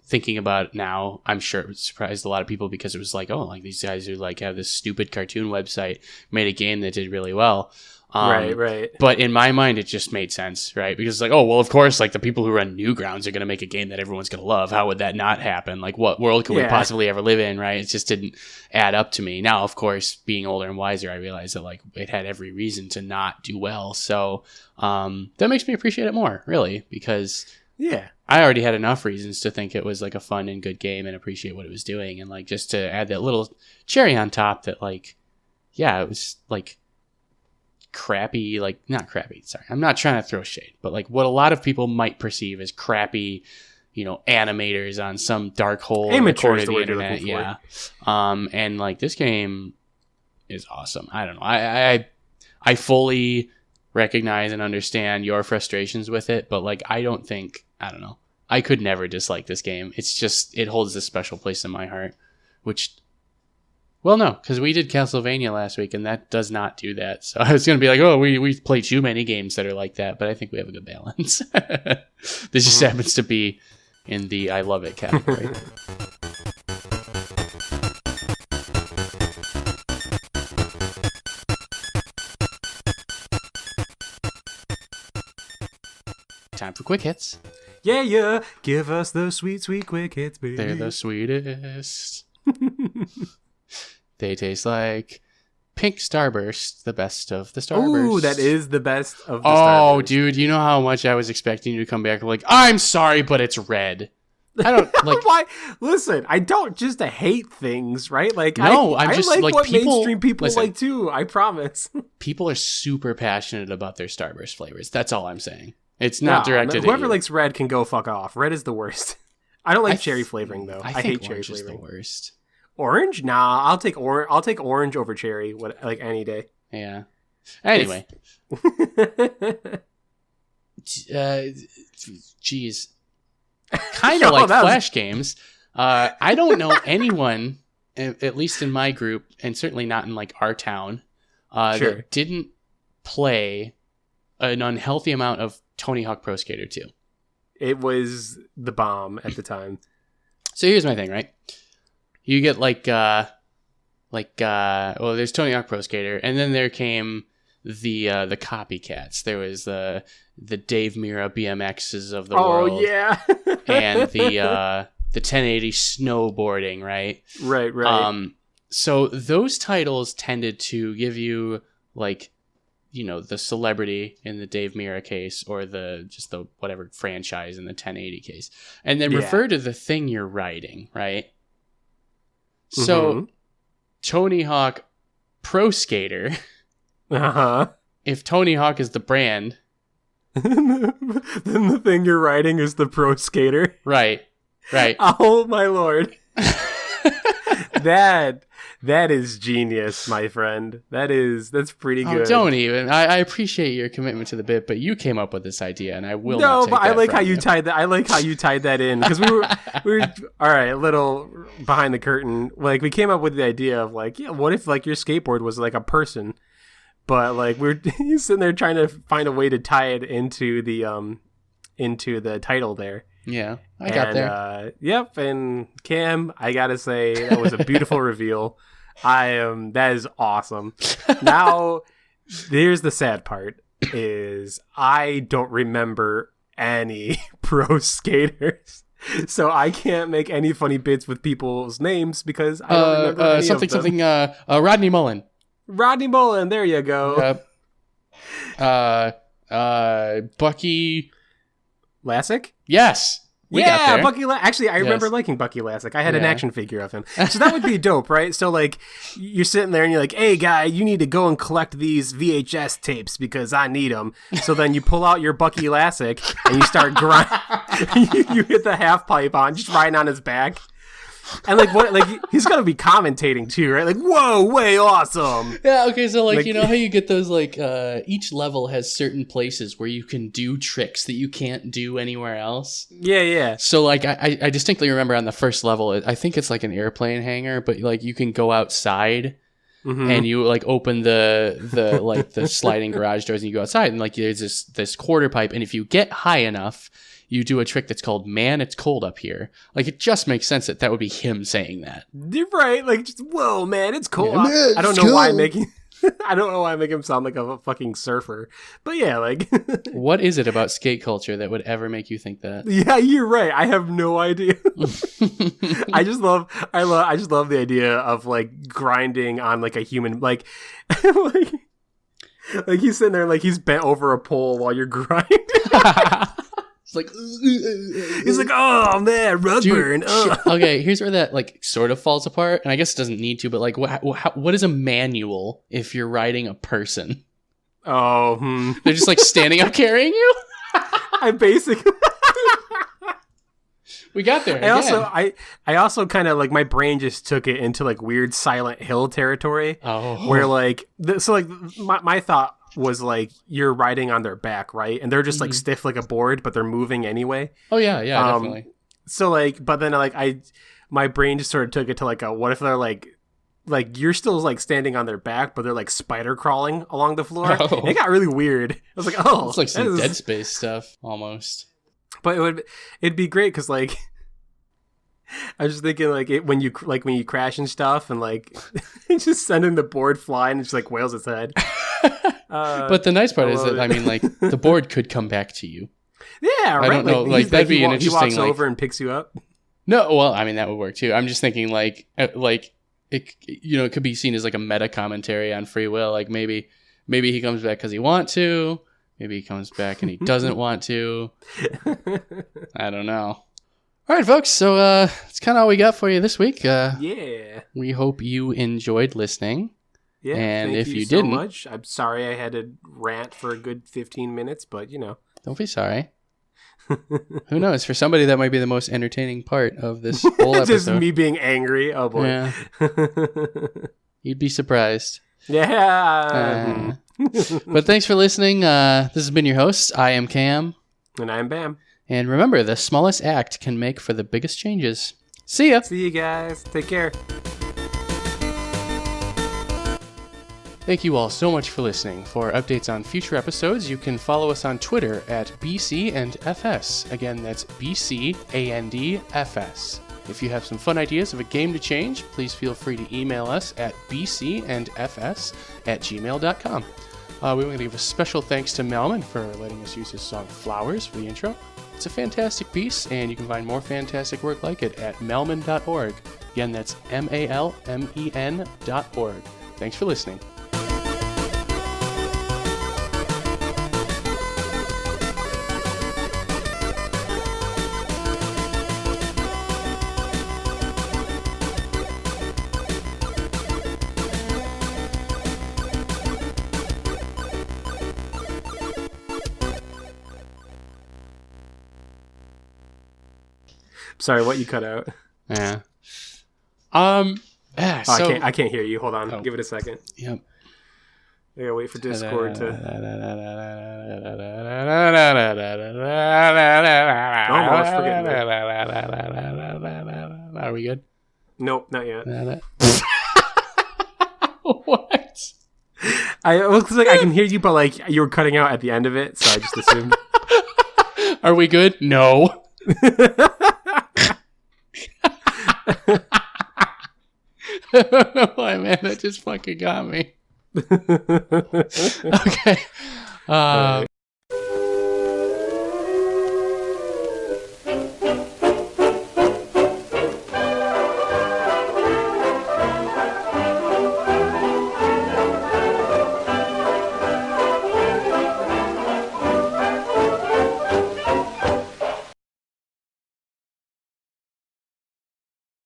thinking about it now, I'm sure it surprised a lot of people because it was like, oh, like these guys who like have this stupid cartoon website made a game that did really well. Right. But in my mind, it just made sense, right? Because it's like, oh, well, of course, like the people who run Newgrounds are going to make a game that everyone's going to love. How would that not happen? Like, what world could we possibly ever live in, right? It just didn't add up to me. Now, of course, being older and wiser, I realized that like it had every reason to not do well. So that makes me appreciate it more, really, because I already had enough reasons to think it was like a fun and good game and appreciate what it was doing, and like just to add that little cherry on top that like, yeah, it was like crappy, like not crappy, sorry, I'm not trying to throw shade, but like what a lot of people might perceive as crappy, you know, animators on some dark hole in the corner of the internet. Yeah. And like this game is awesome. I don't know. I fully recognize and understand your frustrations with it, but like I don't know. I could never dislike this game. It's just, it holds a special place in my heart, which, well, no, because we did Castlevania last week, and that does not do that. So I was going to be like, oh, we play too many games that are like that, but I think we have a good balance. This just happens to be in the I love it category. Time for quick hits. Yeah. Give us the sweet, sweet quick hits, baby. They're the sweetest. They taste like pink Starburst, the best of the Starburst. Ooh, that is the best of the Starburst. Oh, Starburst. dude, you know how much I was expecting you to come back like, I'm sorry, but it's red. I don't like. Why? Listen, I don't just hate things, right? Like, no, I just like what people, mainstream people listen, like too. I promise. People are super passionate about their Starburst flavors. That's all I'm saying. It's not directed. Whoever at you. likes red can go fuck off. Red is the worst. I don't like cherry flavoring though. I hate cherry flavoring. Is the worst. Orange? Nah, I'll take orange over cherry, like any day. Yeah. Anyway. Jeez. Kind of like Flash games. I don't know anyone, at least in my group, and certainly not in like our town, that didn't play an unhealthy amount of Tony Hawk Pro Skater 2. It was the bomb at the time. So here's my thing, right? You get well, there's Tony Hawk Pro Skater, and then there came the copycats. There was the Dave Mirra BMXs of the world. Oh yeah. And the 1080 snowboarding, right? Right. So those titles tended to give you like, you know, the celebrity in the Dave Mirra case, or the whatever franchise in the 1080 case, and then refer to the thing you're riding, right? So, Tony Hawk Pro Skater. If Tony Hawk is the brand, then the thing you're riding is the Pro Skater. Right. Oh my lord. That is genius, my friend. That's pretty good. Oh, don't even. I appreciate your commitment to the bit, but you came up with this idea, and I will not take but I like how you tied that. I like how you tied that in, because we were all right. A little behind the curtain. Like, we came up with the idea of like, yeah, what if like your skateboard was like a person, but like we're sitting there trying to find a way to tie it into the title there. Yeah, I got there. Yep, and Cam, I gotta say that was a beautiful reveal. That is awesome. Now, here's the sad part: is I don't remember any pro skaters, so I can't make any funny bits with people's names because I don't remember any something. Rodney Mullen. Rodney Mullen. There you go. Bucky Lassick? Yes. Bucky actually, I remember liking Bucky Lassick. I had an action figure of him. So that would be dope, right? So, like, you're sitting there and you're like, hey, guy, you need to go and collect these VHS tapes because I need them. So then you pull out your Bucky Lassick and you start grinding. You hit the half pipe on, just riding on his back. And like what? Like he's gonna be commentating too, right? Like, whoa, way awesome. Yeah. Okay. So like you know how you get those like each level has certain places where you can do tricks that you can't do anywhere else. Yeah. So like I distinctly remember on the first level, I think it's like an airplane hangar, but like you can go outside. Mm-hmm. And you like open the like the sliding garage doors and you go outside and like there's this quarter pipe, and if you get high enough, you do a trick that's called "Man, it's cold up here." Like, it just makes sense that that would be him saying that. You're right. Like, just, whoa, man, it's cold. Yeah, man, I don't it's know why I'm cold. making. I don't know why I make him sound like a fucking surfer. But yeah, like. What is it about skate culture that would ever make you think that? Yeah, you're right. I have no idea. I just love the idea of like grinding on like a human, like like he's sitting there like he's bent over a pole while you're grinding. It's like, He's like, oh man, rug burn. Okay, here's where that like sort of falls apart, and I guess it doesn't need to, but like, what is a manual if you're riding a person? Oh, They're just like standing up carrying you. I basically. We got there. I also kind of like my brain just took it into like weird Silent Hill territory. Oh, Where like my thought was like you're riding on their back, right? And they're just like stiff like a board, but they're moving anyway. oh yeah, definitely. So like, but then like my brain just sort of took it to like a what if they're like you're still like standing on their back, but they're like spider crawling along the floor. Oh. It got really weird. I was like, oh, It's like some Dead Space stuff almost. But it'd be great because like I was just thinking like when you crash and stuff and like just sending the board flying and just like wails its head. But the nice part is that I mean, like, the board could come back to you. Yeah, right. I don't know, like, that'd be an interesting. He walks like, over and picks you up. No, well, I mean that would work too. I'm just thinking like it, you know, it could be seen as like a meta commentary on free will. Like maybe he comes back because he wants to. Maybe he comes back and he doesn't want to. I don't know. All right, folks. So that's kind of all we got for you this week. Yeah. We hope you enjoyed listening. Yeah. And thank if you you so didn't, much. I'm sorry I had to rant for a good 15 minutes, but you know. don't be sorry. Who knows? For somebody, that might be the most entertaining part of this whole episode. Just me being angry. Oh boy. Yeah. You'd be surprised. Yeah. But thanks for listening. This has been your host. I am Cam. And I'm Bam. And remember, the smallest act can make for the biggest changes. See ya. See you guys. Take care. Thank you all so much for listening. For updates on future episodes, you can follow us on Twitter at BCandFS. Again, that's BCandFS. If you have some fun ideas of a game to change, please feel free to email us at bcandfs@gmail.com. We want to give a special thanks to Melman for letting us use his song Flowers for the intro. It's a fantastic piece, and you can find more fantastic work like it at melman.org. Again, that's MALMEN.org. Thanks for listening. Sorry, what you cut out? Yeah. I can't hear you. Hold on. Oh. Give it a second. Yep. I gotta wait for Discord to. Almost forgetting that. Are we good? Nope, not yet. What? It looks like I can hear you, but like you were cutting out at the end of it, so I just assumed. Are we good? No. I don't know why, man. That just fucking got me. Okay.